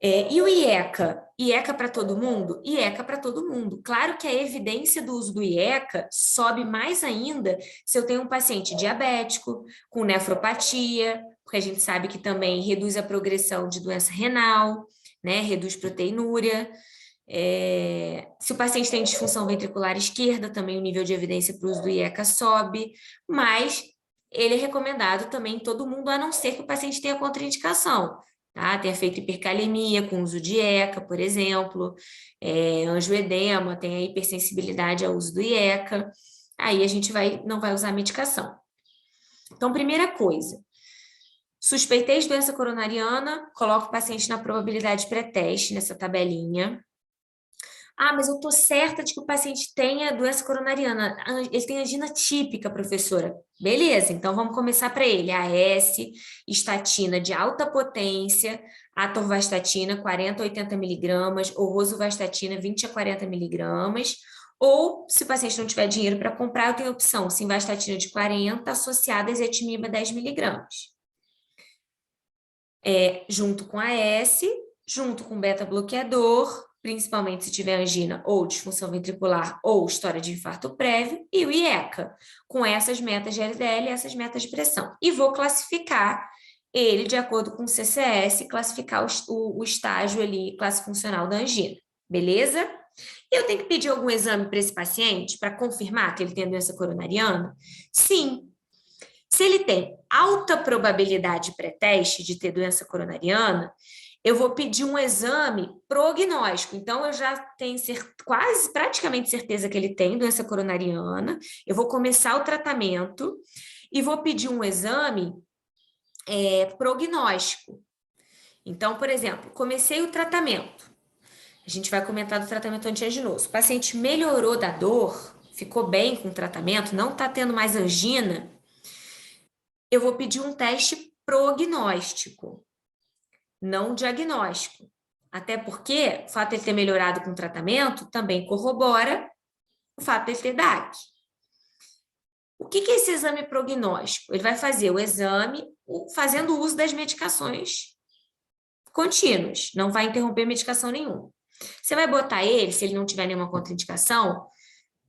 E o IECA? IECA para todo mundo? IECA para todo mundo. Claro que a evidência do uso do IECA sobe mais ainda se eu tenho um paciente diabético, com nefropatia, porque a gente sabe que também reduz a progressão de doença renal, né? Reduz proteinúria. Se o paciente tem disfunção ventricular esquerda, também o nível de evidência para o uso do IECA sobe, mas ele é recomendado também em todo mundo, a não ser que o paciente tenha contraindicação. Tá? Tenha feito hipercalemia com uso de ECA, por exemplo, angioedema, tem a hipersensibilidade ao uso do IECA, aí a gente não vai usar a medicação. Então, primeira coisa, suspeitei de doença coronariana, coloco o paciente na probabilidade pré-teste, nessa tabelinha. Ah, mas eu estou certa de que o paciente tenha doença coronariana. Ele tem angina típica, professora. Beleza, então vamos começar para ele. AS, estatina de alta potência, atorvastatina 40 a 80 miligramas, ou rosuvastatina 20 a 40 miligramas. Ou, se o paciente não tiver dinheiro para comprar, eu tenho a opção simvastatina de 40 associada a ezetimiba 10 miligramas. Junto com AS, junto com beta-bloqueador, principalmente se tiver angina ou disfunção ventricular ou história de infarto prévio, e o IECA, com essas metas de LDL e essas metas de pressão. E vou classificar ele de acordo com o CCS, classificar o estágio ali, classe funcional da angina, beleza? Eu tenho que pedir algum exame para esse paciente para confirmar que ele tem a doença coronariana? Sim. Se ele tem alta probabilidade pré-teste de ter doença coronariana, eu vou pedir um exame prognóstico. Então, eu já tenho praticamente certeza que ele tem doença coronariana. Eu vou começar o tratamento e vou pedir um exame prognóstico. Então, por exemplo, comecei o tratamento. A gente vai comentar do tratamento antianginoso. O paciente melhorou da dor, ficou bem com o tratamento, não está tendo mais angina. Eu vou pedir um teste prognóstico, não diagnóstico. Até porque o fato de ele ter melhorado com o tratamento também corrobora o fato de ele ter DAC. O que é esse exame prognóstico? Ele vai fazer o exame fazendo uso das medicações contínuas, não vai interromper medicação nenhuma. Você vai botar ele, se ele não tiver nenhuma contraindicação,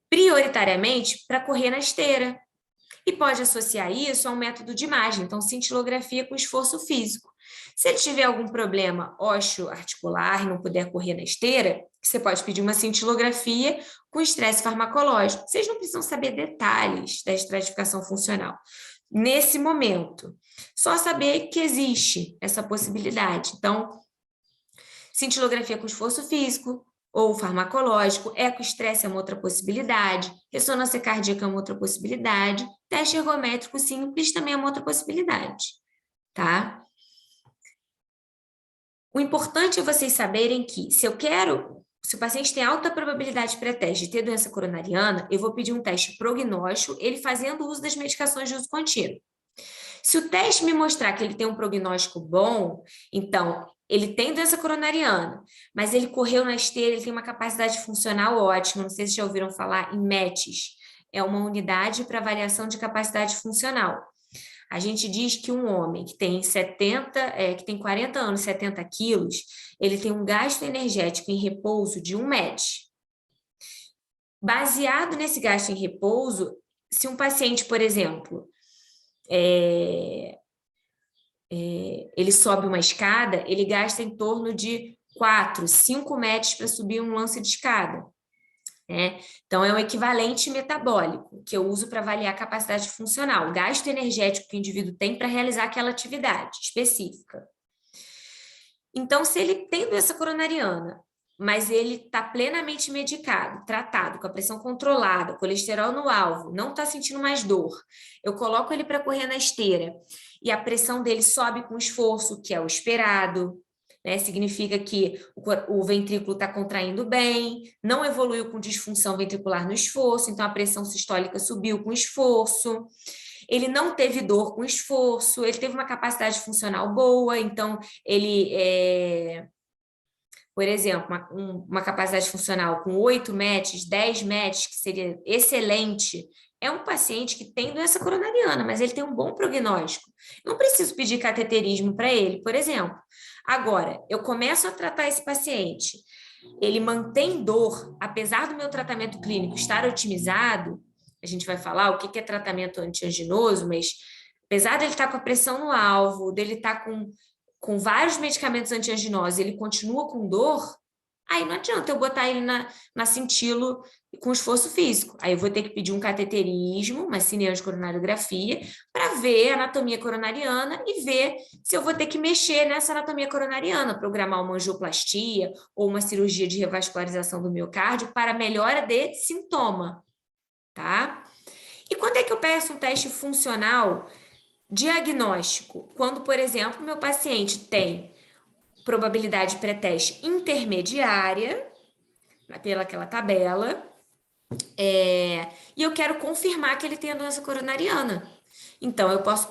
prioritariamente para correr na esteira. E pode associar isso a um método de imagem, então cintilografia com esforço físico. Se ele tiver algum problema osteoarticular e não puder correr na esteira, você pode pedir uma cintilografia com estresse farmacológico. Vocês não precisam saber detalhes da estratificação funcional. nesse momento. Só saber que existe essa possibilidade. Então, cintilografia com esforço físico ou farmacológico, ecoestresse é uma outra possibilidade, ressonância cardíaca é uma outra possibilidade, teste ergométrico simples também é uma outra possibilidade, tá? O importante é vocês saberem que, se o paciente tem alta probabilidade pré-teste de ter doença coronariana, eu vou pedir um teste prognóstico, ele fazendo uso das medicações de uso contínuo. Se o teste me mostrar que ele tem um prognóstico bom, então ele tem doença coronariana, mas ele correu na esteira, ele tem uma capacidade funcional ótima. Não sei se já ouviram falar em METs, é uma unidade para avaliação de capacidade funcional. A gente diz que um homem que tem 40 anos, 70 quilos, ele tem um gasto energético em repouso de 1 MET. Baseado nesse gasto em repouso, se um paciente, por exemplo, ele sobe uma escada, ele gasta em torno de 4, 5 metros para subir um lance de escada. Né? Então, é um equivalente metabólico, que eu uso para avaliar a capacidade funcional, o gasto energético que o indivíduo tem para realizar aquela atividade específica. Então, se ele tem doença coronariana, mas ele está plenamente medicado, tratado, com a pressão controlada, colesterol no alvo, não está sentindo mais dor, eu coloco ele para correr na esteira e a pressão dele sobe com esforço, que é o esperado, né? Significa que o ventrículo está contraindo bem, não evoluiu com disfunção ventricular no esforço, então a pressão sistólica subiu com esforço. Ele não teve dor com esforço, ele teve uma capacidade funcional boa, então ele por exemplo, uma capacidade funcional com 8 METs, 10 METs, que seria excelente, é um paciente que tem doença coronariana, mas ele tem um bom prognóstico. Não preciso pedir cateterismo para ele, por exemplo. Agora, eu começo a tratar esse paciente, ele mantém dor, apesar do meu tratamento clínico estar otimizado, a gente vai falar o que é tratamento antianginoso, mas apesar dele estar com a pressão no alvo, dele estar com vários medicamentos antianginosos, ele continua com dor, aí não adianta eu botar ele na cintilo com esforço físico. Aí eu vou ter que pedir um cateterismo, uma cineangiocoronariografia, para ver a anatomia coronariana e ver se eu vou ter que mexer nessa anatomia coronariana, programar uma angioplastia ou uma cirurgia de revascularização do miocárdio para melhora de sintoma, tá? E quando é que eu peço um teste funcional diagnóstico? Quando, por exemplo, meu paciente tem probabilidade pré-teste intermediária, pelaquela tabela, e eu quero confirmar que ele tem a doença coronariana. Então, eu posso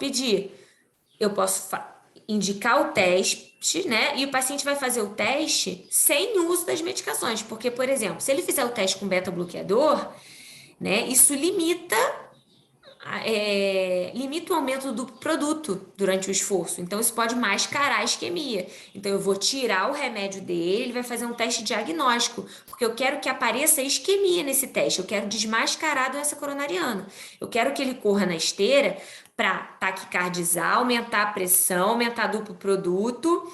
indicar o teste, né? E o paciente vai fazer o teste sem uso das medicações, porque, por exemplo, se ele fizer o teste com beta-bloqueador, né, isso limita o aumento do produto durante o esforço. Então, isso pode mascarar a isquemia. Então, eu vou tirar o remédio dele, ele vai fazer um teste diagnóstico, porque eu quero que apareça isquemia nesse teste, eu quero desmascarar a doença coronariana. Eu quero que ele corra na esteira para taquicardizar, aumentar a pressão, aumentar duplo produto,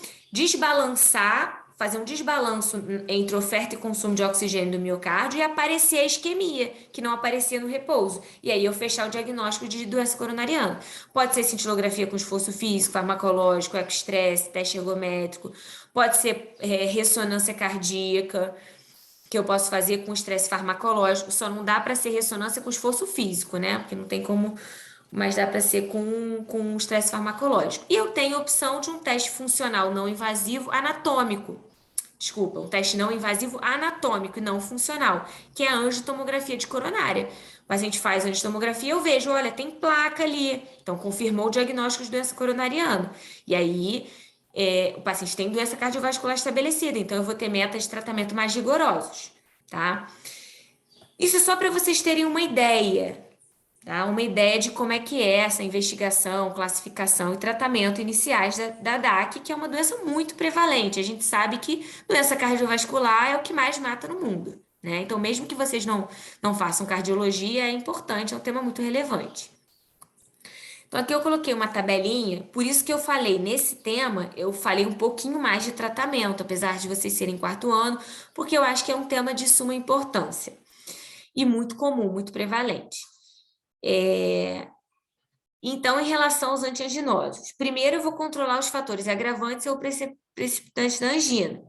fazer um desbalanço entre oferta e consumo de oxigênio do miocárdio e aparecer a isquemia, que não aparecia no repouso. E aí eu fechar o diagnóstico de doença coronariana. Pode ser cintilografia com esforço físico, farmacológico, ecoestresse, teste ergométrico, pode ser ressonância cardíaca, que eu posso fazer com estresse farmacológico, só não dá para ser ressonância com esforço físico, né? Porque não tem como, mas dá para ser com estresse farmacológico. E eu tenho a opção de um teste funcional não invasivo anatômico. Desculpa, um teste não invasivo anatômico e não funcional, que é a angiotomografia de coronária. O paciente faz a angiotomografia, eu vejo, olha, tem placa ali. Então, confirmou o diagnóstico de doença coronariana. E aí, o paciente tem doença cardiovascular estabelecida, então eu vou ter metas de tratamento mais rigorosos, tá? Isso é só para vocês terem uma ideia, tá? Uma ideia de como é que é essa investigação, classificação e tratamento iniciais da DAC, que é uma doença muito prevalente. A gente sabe que doença cardiovascular é o que mais mata no mundo, né? Então, mesmo que vocês não façam cardiologia, é importante, é um tema muito relevante. Então, aqui eu coloquei uma tabelinha, por isso que eu falei, nesse tema, eu falei um pouquinho mais de tratamento, apesar de vocês serem 4º ano, porque eu acho que é um tema de suma importância e muito comum, muito prevalente. Então, em relação aos antianginosos, primeiro eu vou controlar os fatores agravantes ou precipitantes da angina.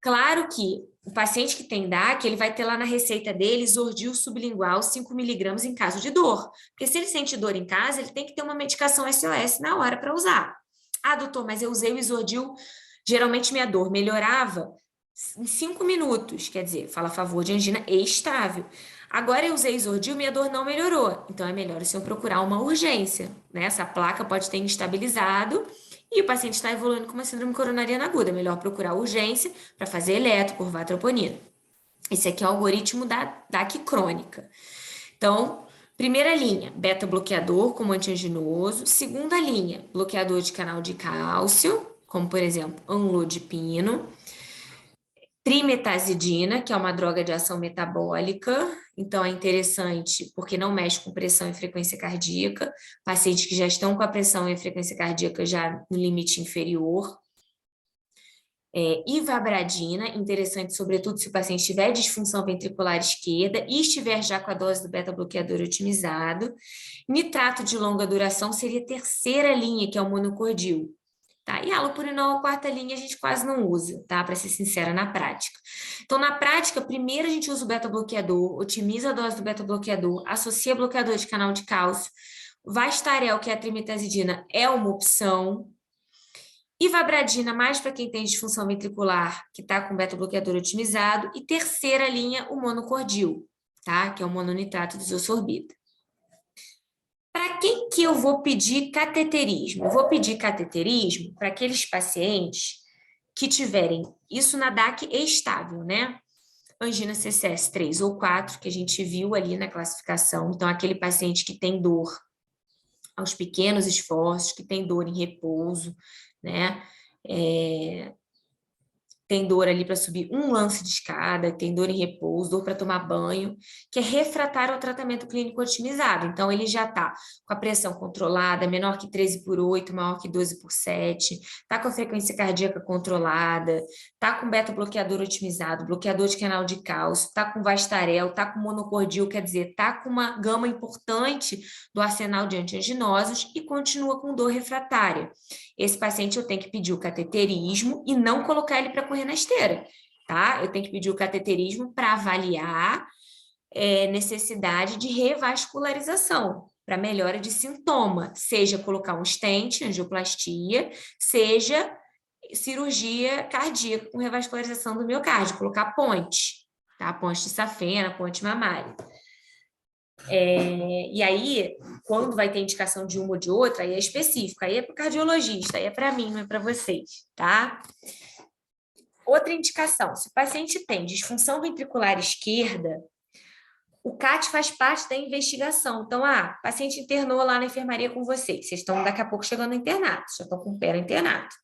Claro que o paciente que tem DAC, ele vai ter lá na receita dele Isordil sublingual 5 mg em caso de dor. Porque se ele sente dor em casa, ele tem que ter uma medicação SOS na hora para usar. Ah, doutor, mas eu usei o Isordil, geralmente minha dor melhorava em 5 minutos, quer dizer, fala a favor de angina estável. Agora eu usei Isordil, minha dor não melhorou. Então é melhor o senhor procurar uma urgência, né? Essa placa pode ter instabilizado e o paciente está evoluindo com uma síndrome coronariana aguda. É melhor procurar urgência para fazer eletro por vatroponina. Esse aqui é o algoritmo da DAC crônica. Então, primeira linha, beta-bloqueador como antianginoso. Segunda linha, bloqueador de canal de cálcio, como por exemplo, amlodipino. Trimetazidina, que é uma droga de ação metabólica, então é interessante porque não mexe com pressão e frequência cardíaca, pacientes que já estão com a pressão e a frequência cardíaca já no limite inferior. Ivabradina, interessante sobretudo se o paciente tiver disfunção ventricular esquerda e estiver já com a dose do beta-bloqueador otimizado. Nitrato de longa duração seria a terceira linha, que é o monocordil. Tá? E halopurinol, a quarta linha, a gente quase não usa, tá? Para ser sincera, na prática. Então, na prática, primeiro a gente usa o beta-bloqueador, otimiza a dose do beta-bloqueador, associa bloqueador de canal de cálcio. Vastarel, que é a trimetazidina, é uma opção. Ivabradina, mais para quem tem disfunção ventricular, que está com beta-bloqueador otimizado. E terceira linha, o monocordil, tá? Que é o mononitrato de isosorbida. Para quem que eu vou pedir cateterismo? Eu vou pedir cateterismo para aqueles pacientes que tiverem isso na DAC estável, né? Angina CCS 3 ou 4, que a gente viu ali na classificação. Então, aquele paciente que tem dor aos pequenos esforços, que tem dor em repouso, né? Tem dor ali para subir um lance de escada, tem dor em repouso, dor para tomar banho, que é refratário ao tratamento clínico otimizado. Então, ele já está com a pressão controlada, menor que 13/8, maior que 12/7, está com a frequência cardíaca controlada, está com beta-bloqueador otimizado, bloqueador de canal de cálcio, está com Vastarel, está com monocordil, quer dizer, está com uma gama importante do arsenal de antianginosos e continua com dor refratária. Esse paciente eu tenho que pedir o cateterismo e não colocar ele para correr na esteira, tá? Eu tenho que pedir o cateterismo para avaliar necessidade de revascularização, para melhora de sintoma, seja colocar um stent, angioplastia, seja cirurgia cardíaca com revascularização do miocárdio, colocar ponte, tá? Ponte de safena, ponte mamária. E aí, quando vai ter indicação de uma ou de outra, aí é específico, aí é para o cardiologista, aí é para mim, não é para vocês, tá? Outra indicação, se o paciente tem disfunção ventricular esquerda, o CAT faz parte da investigação. Então, o paciente internou lá na enfermaria com vocês estão daqui a pouco chegando no internato, já estão com o pé no internato.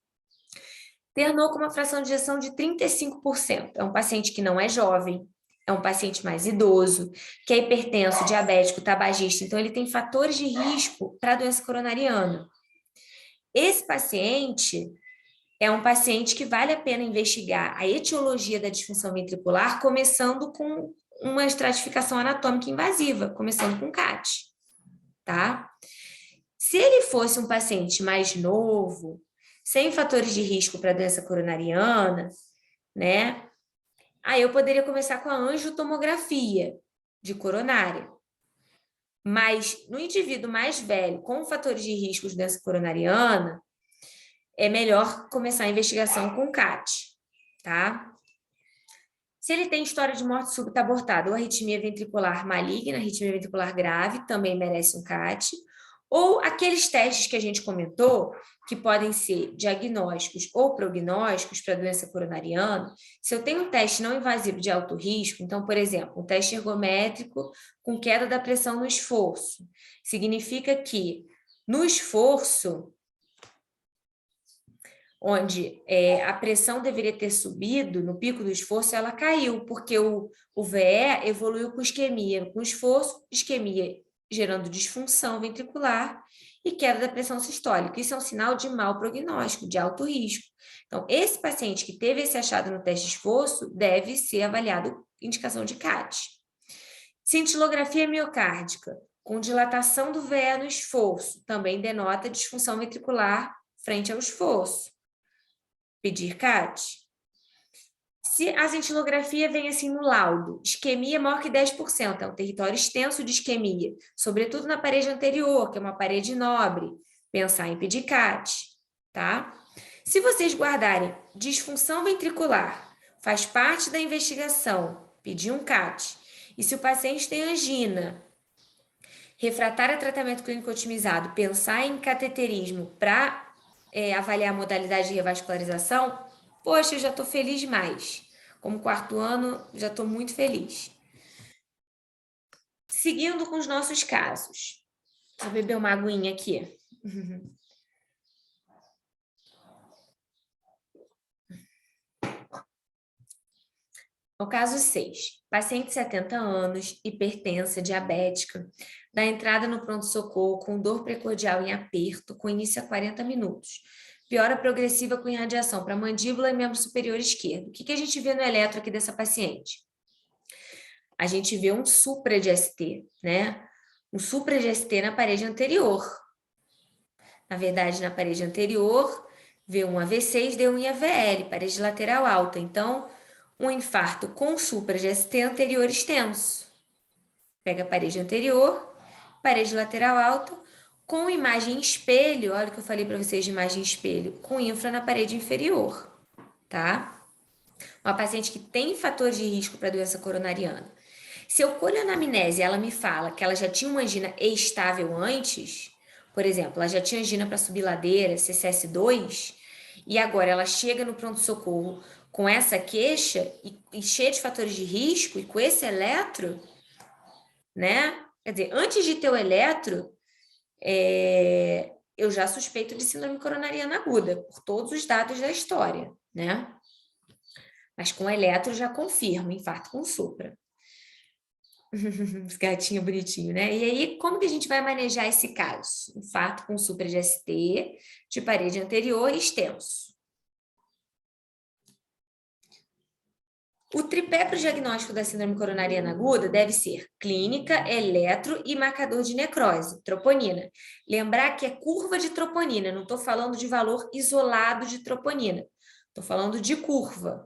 Internou com uma fração de ejeção de 35%. É um paciente que não é jovem, é um paciente mais idoso, que é hipertenso, diabético, tabagista, então ele tem fatores de risco para a doença coronariana. Esse paciente é um paciente que vale a pena investigar a etiologia da disfunção ventricular, começando com uma estratificação anatômica invasiva, começando com CAT, tá? Se ele fosse um paciente mais novo, sem fatores de risco para a doença coronariana, né? Aí eu poderia começar com a angiotomografia de coronária. Mas no indivíduo mais velho, com fatores de risco de doença coronariana, é melhor começar a investigação com CAT, tá? Se ele tem história de morte súbita abortada ou arritmia ventricular maligna, arritmia ventricular grave, também merece um CAT. Ou aqueles testes que a gente comentou, que podem ser diagnósticos ou prognósticos para a doença coronariana. Se eu tenho um teste não invasivo de alto risco, então, por exemplo, um teste ergométrico com queda da pressão no esforço, significa que no esforço, onde a pressão deveria ter subido, no pico do esforço, ela caiu, porque o VE evoluiu com isquemia, com esforço, isquemia gerando disfunção ventricular e queda da pressão sistólica. Isso é um sinal de mau prognóstico, de alto risco. Então, esse paciente que teve esse achado no teste de esforço deve ser avaliado indicação de CAT. Cintilografia miocárdica. com dilatação do VE no esforço, também denota disfunção ventricular frente ao esforço. Pedir CAT. Se a cintilografia vem assim no laudo, isquemia maior que 10%, é um território extenso de isquemia, sobretudo na parede anterior, que é uma parede nobre, pensar em pedir CAT, tá? Se vocês guardarem disfunção ventricular, faz parte da investigação, pedir um CAT. E se o paciente tem angina, refratário a tratamento clínico otimizado, pensar em cateterismo para avaliar a modalidade de revascularização, poxa, eu já estou feliz demais. Como quarto ano, já estou muito feliz. Seguindo com os nossos casos. Vou beber uma aguinha aqui. O caso 6. Paciente de 70 anos, hipertensa, diabética, dá entrada no pronto-socorro com dor precordial em aperto, com início a 40 minutos. Piora progressiva com irradiação para mandíbula e membro superior esquerdo. O que a gente vê no eletro aqui dessa paciente? A gente vê um supra de ST, né? Um supra de ST na parede anterior. Na verdade, na parede anterior, V1 AV6, D1 e AVL, parede lateral alta. Então, um infarto com supra de ST anterior extenso. Pega a parede anterior, parede lateral alta, com imagem em espelho, olha o que eu falei para vocês de imagem em espelho, com infra na parede inferior, tá? Uma paciente que tem fatores de risco para doença coronariana. Se eu colho a anamnese e ela me fala que ela já tinha uma angina estável antes, por exemplo, ela já tinha angina para subir ladeira, CCS2, e agora ela chega no pronto-socorro com essa queixa e cheia de fatores de risco e com esse eletro, né? Quer dizer, antes de ter o eletro, eu já suspeito de síndrome coronariana aguda, por todos os dados da história, né? Mas com eletro já confirmo infarto com supra. Esse gatinho bonitinho, né? E aí, como que a gente vai manejar esse caso? Infarto com supra de ST, de parede anterior extenso. O tripé para o diagnóstico da síndrome coronariana aguda deve ser clínica, eletro e marcador de necrose, troponina. Lembrar que é curva de troponina, não estou falando de valor isolado de troponina, estou falando de curva,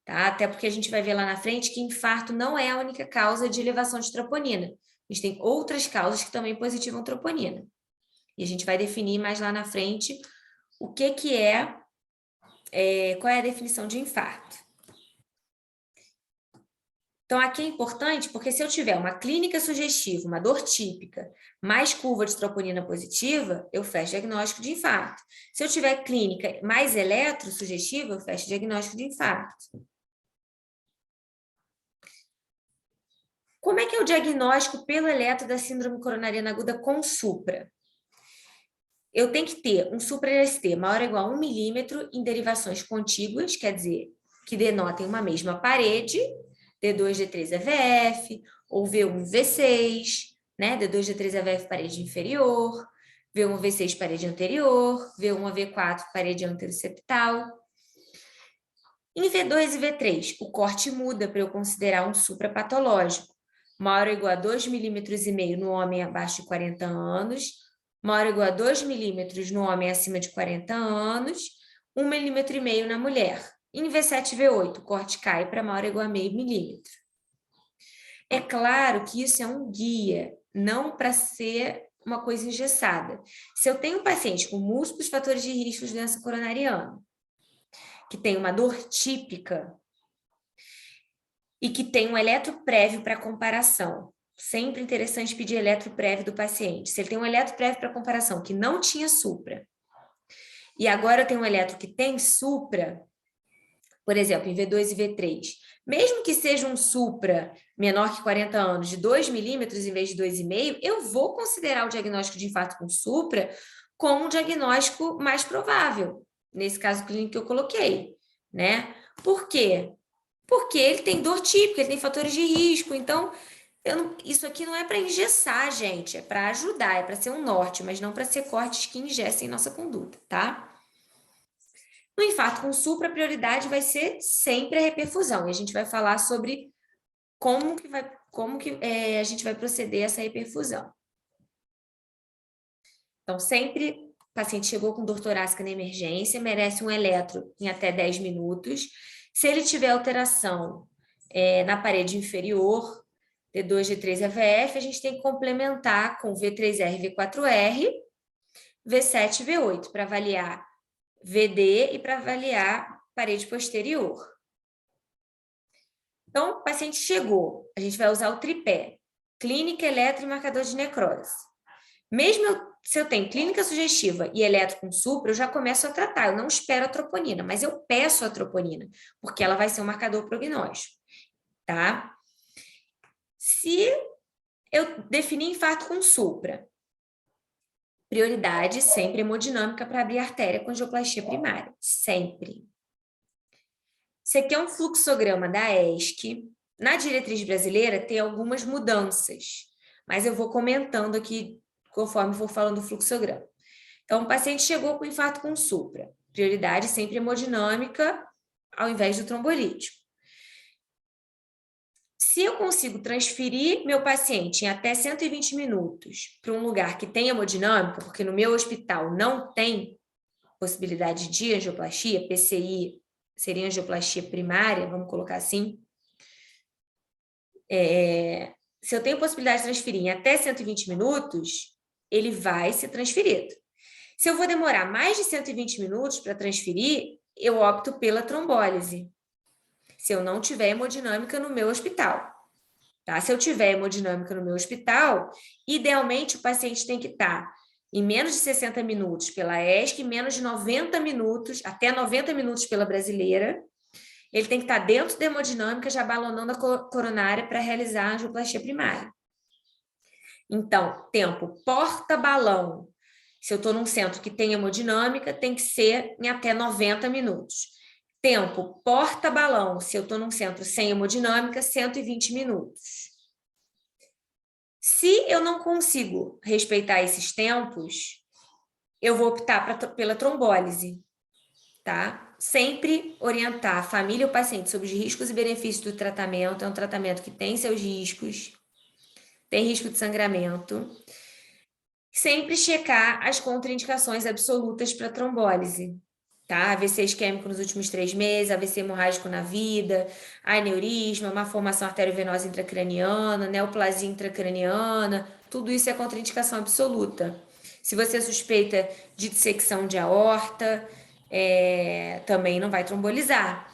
tá? Até porque a gente vai ver lá na frente que infarto não é a única causa de elevação de troponina. A gente tem outras causas que também positivam troponina. E a gente vai definir mais lá na frente o que qual é a definição de infarto. Então, aqui é importante, porque se eu tiver uma clínica sugestiva, uma dor típica, mais curva de troponina positiva, eu fecho diagnóstico de infarto. Se eu tiver clínica mais eletro sugestiva, eu fecho diagnóstico de infarto. Como é que é o diagnóstico pelo eletro da síndrome coronariana aguda com supra? Eu tenho que ter um supra-ST maior ou igual a 1 milímetro em derivações contíguas, quer dizer, que denotem uma mesma parede, D2, D3, AVF, ou V1, V6, né? D2, D3, AVF, parede inferior, V1, V6, parede anterior, V1 a V4, parede anteroseptal. Em V2 e V3, o corte muda para eu considerar um suprapatológico, maior ou igual a 2,5 milímetros no homem abaixo de 40 anos, maior ou igual a 2 milímetros no homem acima de 40 anos, 1,5 milímetro na mulher. Em V7 e V8, o corte cai para maior ou igual a meio milímetro. É claro que isso é um guia, não para ser uma coisa engessada. Se eu tenho um paciente com múltiplos fatores de risco de doença coronariana, que tem uma dor típica e que tem um eletro prévio para comparação, sempre interessante pedir eletro prévio do paciente. Se ele tem um eletro prévio para comparação que não tinha supra, e agora eu tenho um eletro que tem supra, por exemplo, em V2 e V3, mesmo que seja um supra menor que 40 anos, de 2 milímetros em vez de 2,5, eu vou considerar o diagnóstico de infarto com supra como um diagnóstico mais provável, nesse caso clínico que eu coloquei, né? Por quê? Porque ele tem dor típica, ele tem fatores de risco, então isso aqui não é para engessar, gente, é para ajudar, é para ser um norte, mas não para ser cortes que engessem nossa conduta, tá? No infarto com supra, a prioridade vai ser sempre a reperfusão. E a gente vai falar sobre como que a gente vai proceder a essa reperfusão. Então, sempre o paciente chegou com dor torácica na emergência, merece um eletro em até 10 minutos. Se ele tiver alteração na parede inferior, D2, D3, AVF, a gente tem que complementar com V3R, V4R, V7 e V8, para avaliar VD e para avaliar parede posterior. Então, o paciente chegou, a gente vai usar o tripé, clínica, eletro e marcador de necrose. Mesmo se eu tenho clínica sugestiva e eletro com supra, eu já começo a tratar, eu não espero a troponina, mas eu peço a troponina, porque ela vai ser um marcador prognóstico, tá? Se eu definir infarto com supra, prioridade sempre hemodinâmica para abrir artéria com angioplastia primária, sempre. Esse aqui é um fluxograma da ESC. Na diretriz brasileira tem algumas mudanças, mas eu vou comentando aqui conforme for falando do fluxograma. Então, o paciente chegou com infarto com supra. Prioridade sempre hemodinâmica ao invés do trombolítico. Se eu consigo transferir meu paciente em até 120 minutos para um lugar que tem hemodinâmica, porque no meu hospital não tem possibilidade de angioplastia, PCI seria angioplastia primária, vamos colocar assim. Se eu tenho possibilidade de transferir em até 120 minutos, ele vai ser transferido. Se eu vou demorar mais de 120 minutos para transferir, eu opto pela trombólise. Se eu não tiver hemodinâmica no meu hospital. Tá? Se eu tiver hemodinâmica no meu hospital, idealmente o paciente tem que estar em menos de 60 minutos pela ESC, menos de 90 minutos, até 90 minutos pela brasileira. Ele tem que estar dentro da hemodinâmica, já balonando a coronária para realizar a angioplastia primária. Então, tempo porta-balão. Se eu estou num centro que tem hemodinâmica, tem que ser em até 90 minutos. Tempo porta-balão. Se eu estou num centro sem hemodinâmica, 120 minutos. Se eu não consigo respeitar esses tempos, eu vou optar pela trombólise, tá? Sempre orientar a família e o paciente sobre os riscos e benefícios do tratamento. É um tratamento que tem seus riscos, tem risco de sangramento. Sempre checar as contraindicações absolutas para trombólise, tá? AVC isquêmico nos últimos 3 meses, AVC hemorrágico na vida, aneurisma, má formação arteriovenosa intracraniana, neoplasia intracraniana, tudo isso é contraindicação absoluta. Se você é suspeita de dissecção de aorta, também não vai trombolizar.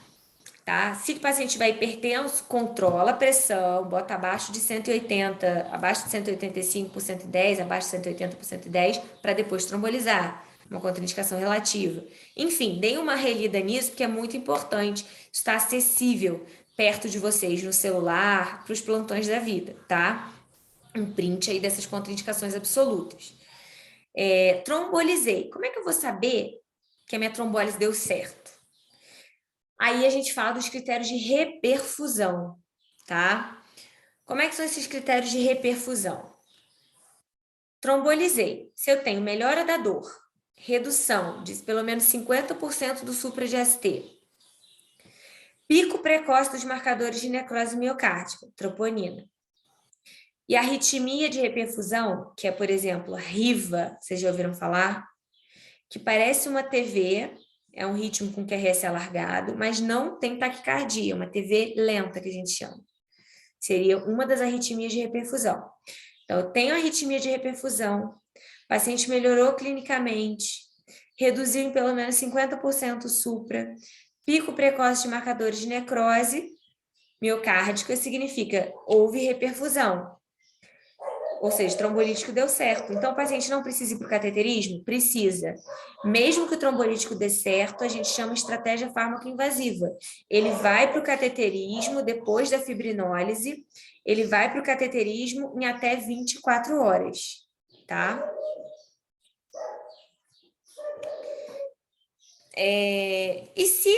Tá? Se o paciente estiver hipertenso, controla a pressão, bota abaixo de 180, abaixo de 185 por 110, abaixo de 180 por 110, para depois trombolizar. Uma contraindicação relativa. Enfim, deem uma relida nisso, porque é muito importante. Está acessível perto de vocês no celular, para os plantões da vida, tá? Um print aí dessas contraindicações absolutas. Trombolizei. Como é que eu vou saber que a minha trombólise deu certo? Aí a gente fala dos critérios de reperfusão, tá? Como é que são esses critérios de reperfusão? Trombolizei. Se eu tenho melhora da dor, redução de pelo menos 50% do supra de ST, pico precoce dos marcadores de necrose miocárdica, troponina, e arritmia de reperfusão, que é, por exemplo, a RIVA, vocês já ouviram falar? Que parece uma TV, é um ritmo com QRS alargado, mas não tem taquicardia, uma TV lenta que a gente chama. Seria uma das arritmias de reperfusão. Então, eu tenho arritmia de reperfusão, o paciente melhorou clinicamente, reduziu em pelo menos 50% o supra, pico precoce de marcadores de necrose miocárdica, significa houve reperfusão. Ou seja, trombolítico deu certo. Então, o paciente não precisa ir para o cateterismo? Precisa. Mesmo que o trombolítico dê certo, a gente chama estratégia fármaco-invasiva. Ele vai para o cateterismo depois da fibrinólise, ele vai para o cateterismo em até 24 horas, tá? E se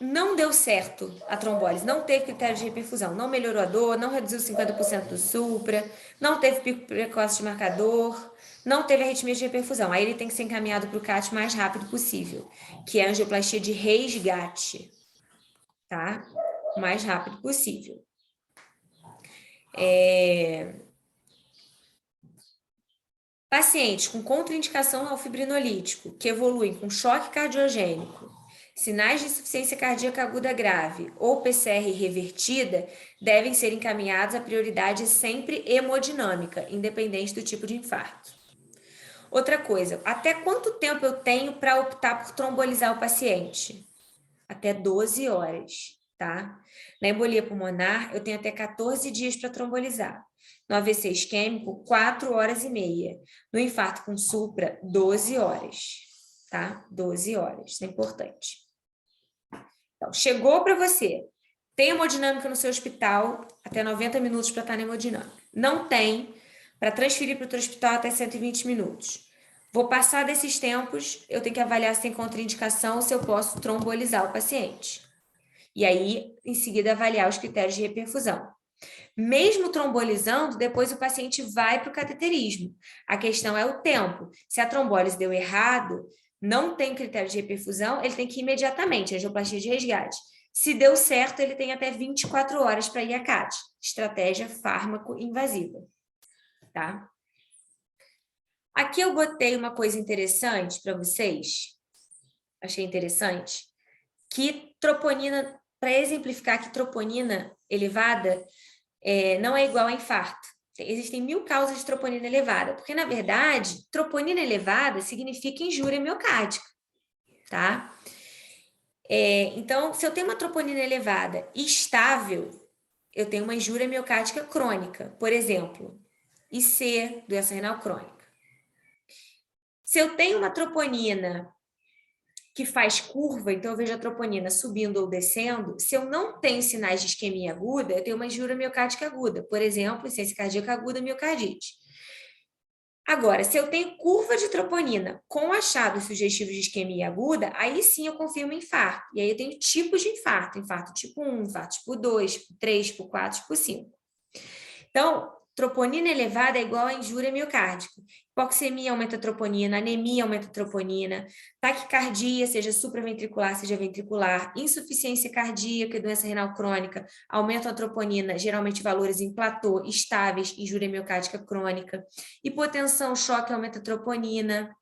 não deu certo a trombólise, não teve critério de reperfusão, não melhorou a dor, não reduziu 50% do supra, não teve pico precoce de marcador, não teve arritmia de reperfusão, aí ele tem que ser encaminhado para o CAT o mais rápido possível, que é a angioplastia de resgate, tá? O mais rápido possível. Pacientes com contraindicação ao fibrinolítico, que evoluem com choque cardiogênico, sinais de insuficiência cardíaca aguda grave ou PCR revertida, devem ser encaminhados à prioridade sempre hemodinâmica, independente do tipo de infarto. Outra coisa, até quanto tempo eu tenho para optar por trombolizar o paciente? Até 12 horas, tá? Na embolia pulmonar, eu tenho até 14 dias para trombolizar. No AVC isquêmico, 4 horas e meia. No infarto com supra, 12 horas, tá? 12 horas, isso é importante. Então, chegou para você, tem hemodinâmica no seu hospital, até 90 minutos para estar na hemodinâmica. Não tem, para transferir para outro hospital até 120 minutos. Vou passar desses tempos, eu tenho que avaliar se tem contraindicação ou se eu posso trombolizar o paciente. E aí, em seguida, avaliar os critérios de reperfusão. Mesmo trombolizando, depois o paciente vai para o cateterismo. A questão é o tempo. Se a trombólise deu errado, não tem critério de reperfusão, ele tem que ir imediatamente, angioplastia de resgate. Se deu certo, ele tem até 24 horas para ir a CAT, estratégia fármaco invasiva, tá? Aqui eu botei uma coisa interessante para vocês, achei interessante, que troponina, para exemplificar que troponina elevada não é igual a infarto. Existem 1000 causas de troponina elevada, porque, na verdade, troponina elevada significa injúria miocárdica, tá? Então, se eu tenho uma troponina elevada estável, eu tenho uma injúria miocárdica crônica, por exemplo, IC, doença renal crônica. Se eu tenho uma troponina que faz curva, então eu vejo a troponina subindo ou descendo, se eu não tenho sinais de isquemia aguda, eu tenho uma injúria miocárdica aguda, por exemplo, insuficiência cardíaca aguda, miocardite. Agora, se eu tenho curva de troponina com achado sugestivo de isquemia aguda, aí sim eu confirmo infarto. E aí eu tenho tipos de infarto, infarto tipo 1, infarto tipo 2, tipo 3, tipo 4, tipo 5. Então, troponina elevada é igual a injúria miocárdica. Hipoxemia aumenta a troponina, anemia aumenta a troponina, taquicardia, seja supraventricular, seja ventricular, insuficiência cardíaca, doença renal crônica, aumenta a troponina, geralmente valores em platô, estáveis, injúria miocárdica crônica. Hipotensão, choque, aumenta a troponina,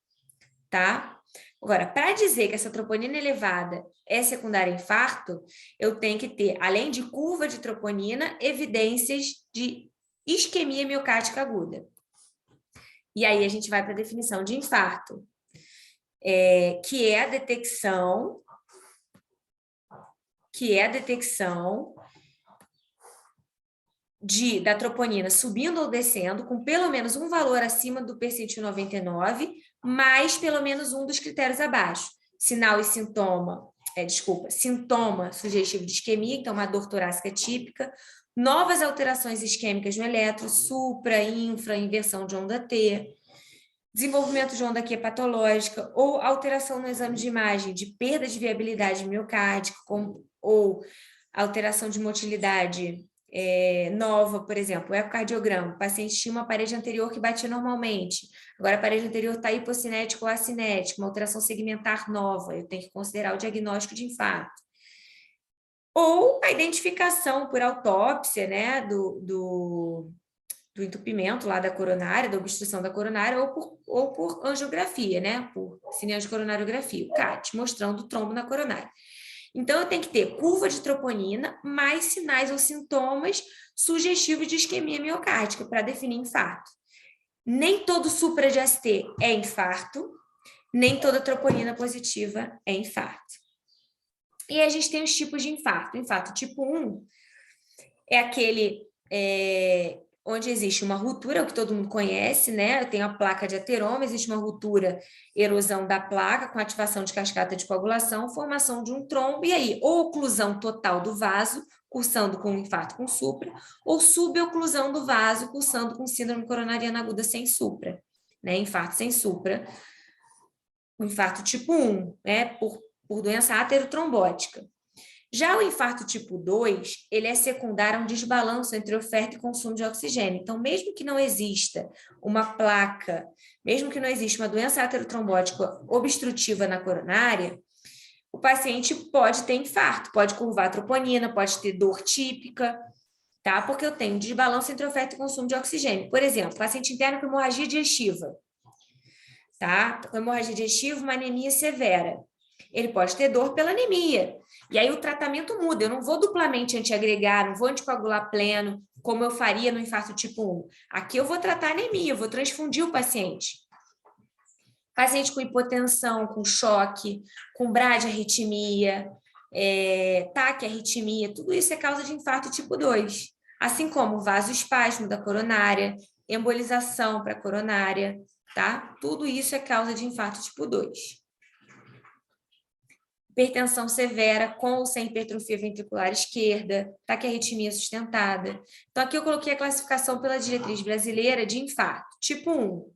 tá? Agora, para dizer que essa troponina elevada é secundária a infarto, eu tenho que ter, além de curva de troponina, evidências de isquemia miocárdica aguda. E aí a gente vai para a definição de infarto, que é a detecção da troponina subindo ou descendo, com pelo menos um valor acima do percentil 99, mais pelo menos um dos critérios abaixo. Sinal e sintoma, sintoma sugestivo de isquemia, então uma dor torácica típica, novas alterações isquêmicas no eletro, supra, infra, inversão de onda T, desenvolvimento de onda Q patológica ou alteração no exame de imagem de perda de viabilidade miocárdica ou alteração de motilidade nova, por exemplo, o ecocardiograma, o paciente tinha uma parede anterior que batia normalmente, agora a parede anterior está hipocinética ou acinética, uma alteração segmentar nova, eu tenho que considerar o diagnóstico de infarto. Ou a identificação por autópsia, né, do entupimento lá da coronária, da obstrução da coronária, ou por angiografia, né, por cineangiocoronariografia, o CAT, mostrando o trombo na coronária. Então, eu tenho que ter curva de troponina mais sinais ou sintomas sugestivos de isquemia miocárdica para definir infarto. Nem todo supra de ST é infarto, nem toda troponina positiva é infarto. E a gente tem os tipos de infarto. O infarto tipo 1 é aquele onde existe uma ruptura, o que todo mundo conhece, né? Eu tenho a placa de ateroma, existe uma ruptura, erosão da placa com ativação de cascata de coagulação, formação de um trombo, e aí, ou oclusão total do vaso, cursando com infarto com supra, ou suboclusão do vaso, cursando com síndrome coronariana aguda sem supra, né? Infarto sem supra, o infarto tipo 1, né? Por doença aterotrombótica. Já o infarto tipo 2, ele é secundário a um desbalanço entre oferta e consumo de oxigênio. Então, mesmo que não exista uma placa, mesmo que não exista uma doença aterotrombótica obstrutiva na coronária, o paciente pode ter infarto, pode curvar a troponina, pode ter dor típica, tá? Porque eu tenho desbalanço entre oferta e consumo de oxigênio. Por exemplo, paciente interno com hemorragia digestiva. tá? Com hemorragia digestiva, uma anemia severa. Ele pode ter dor pela anemia. E aí o tratamento muda. Eu não vou duplamente antiagregar, não vou anticoagular pleno, como eu faria no infarto tipo 1. Aqui eu vou tratar anemia, eu vou transfundir o paciente. Paciente com hipotensão, com choque, com bradiarritmia, taquiarritmia, tudo isso é causa de infarto tipo 2. Assim como vasoespasmo da coronária, embolização para coronária, tá? Tudo isso é causa de infarto tipo 2. Hipertensão severa com ou sem hipertrofia ventricular esquerda, taquiarritmia sustentada. Então, aqui eu coloquei a classificação pela diretriz brasileira de infarto. Tipo 1,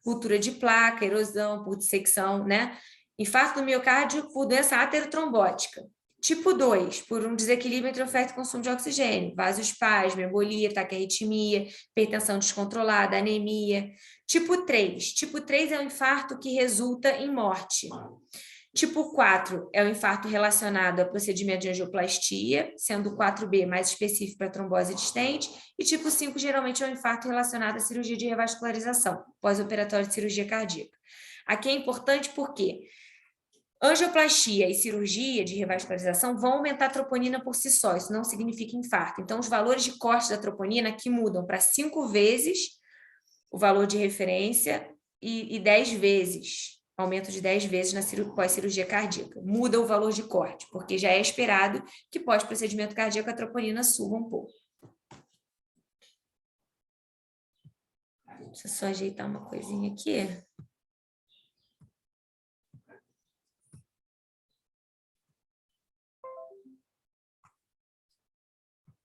ruptura de placa, erosão por dissecção, né? Infarto do miocárdio por doença aterotrombótica. Tipo 2, por um desequilíbrio entre oferta e consumo de oxigênio, vasoespasmo, embolia, taquiarritmia, hipertensão descontrolada, anemia. Tipo 3 é um infarto que resulta em morte. Tipo 4 é o infarto relacionado a procedimento de angioplastia, sendo o 4B mais específico para trombose distente, e tipo 5 geralmente é um infarto relacionado à cirurgia de revascularização, pós-operatório de cirurgia cardíaca. Aqui é importante porque angioplastia e cirurgia de revascularização vão aumentar a troponina por si só, isso não significa infarto. Então, os valores de corte da troponina aqui mudam para 5 vezes o valor de referência e 10 vezes, aumento de 10 vezes na pós-cirurgia cardíaca. Muda o valor de corte, porque já é esperado que pós-procedimento cardíaco a troponina suba um pouco. Deixa eu só ajeitar uma coisinha aqui.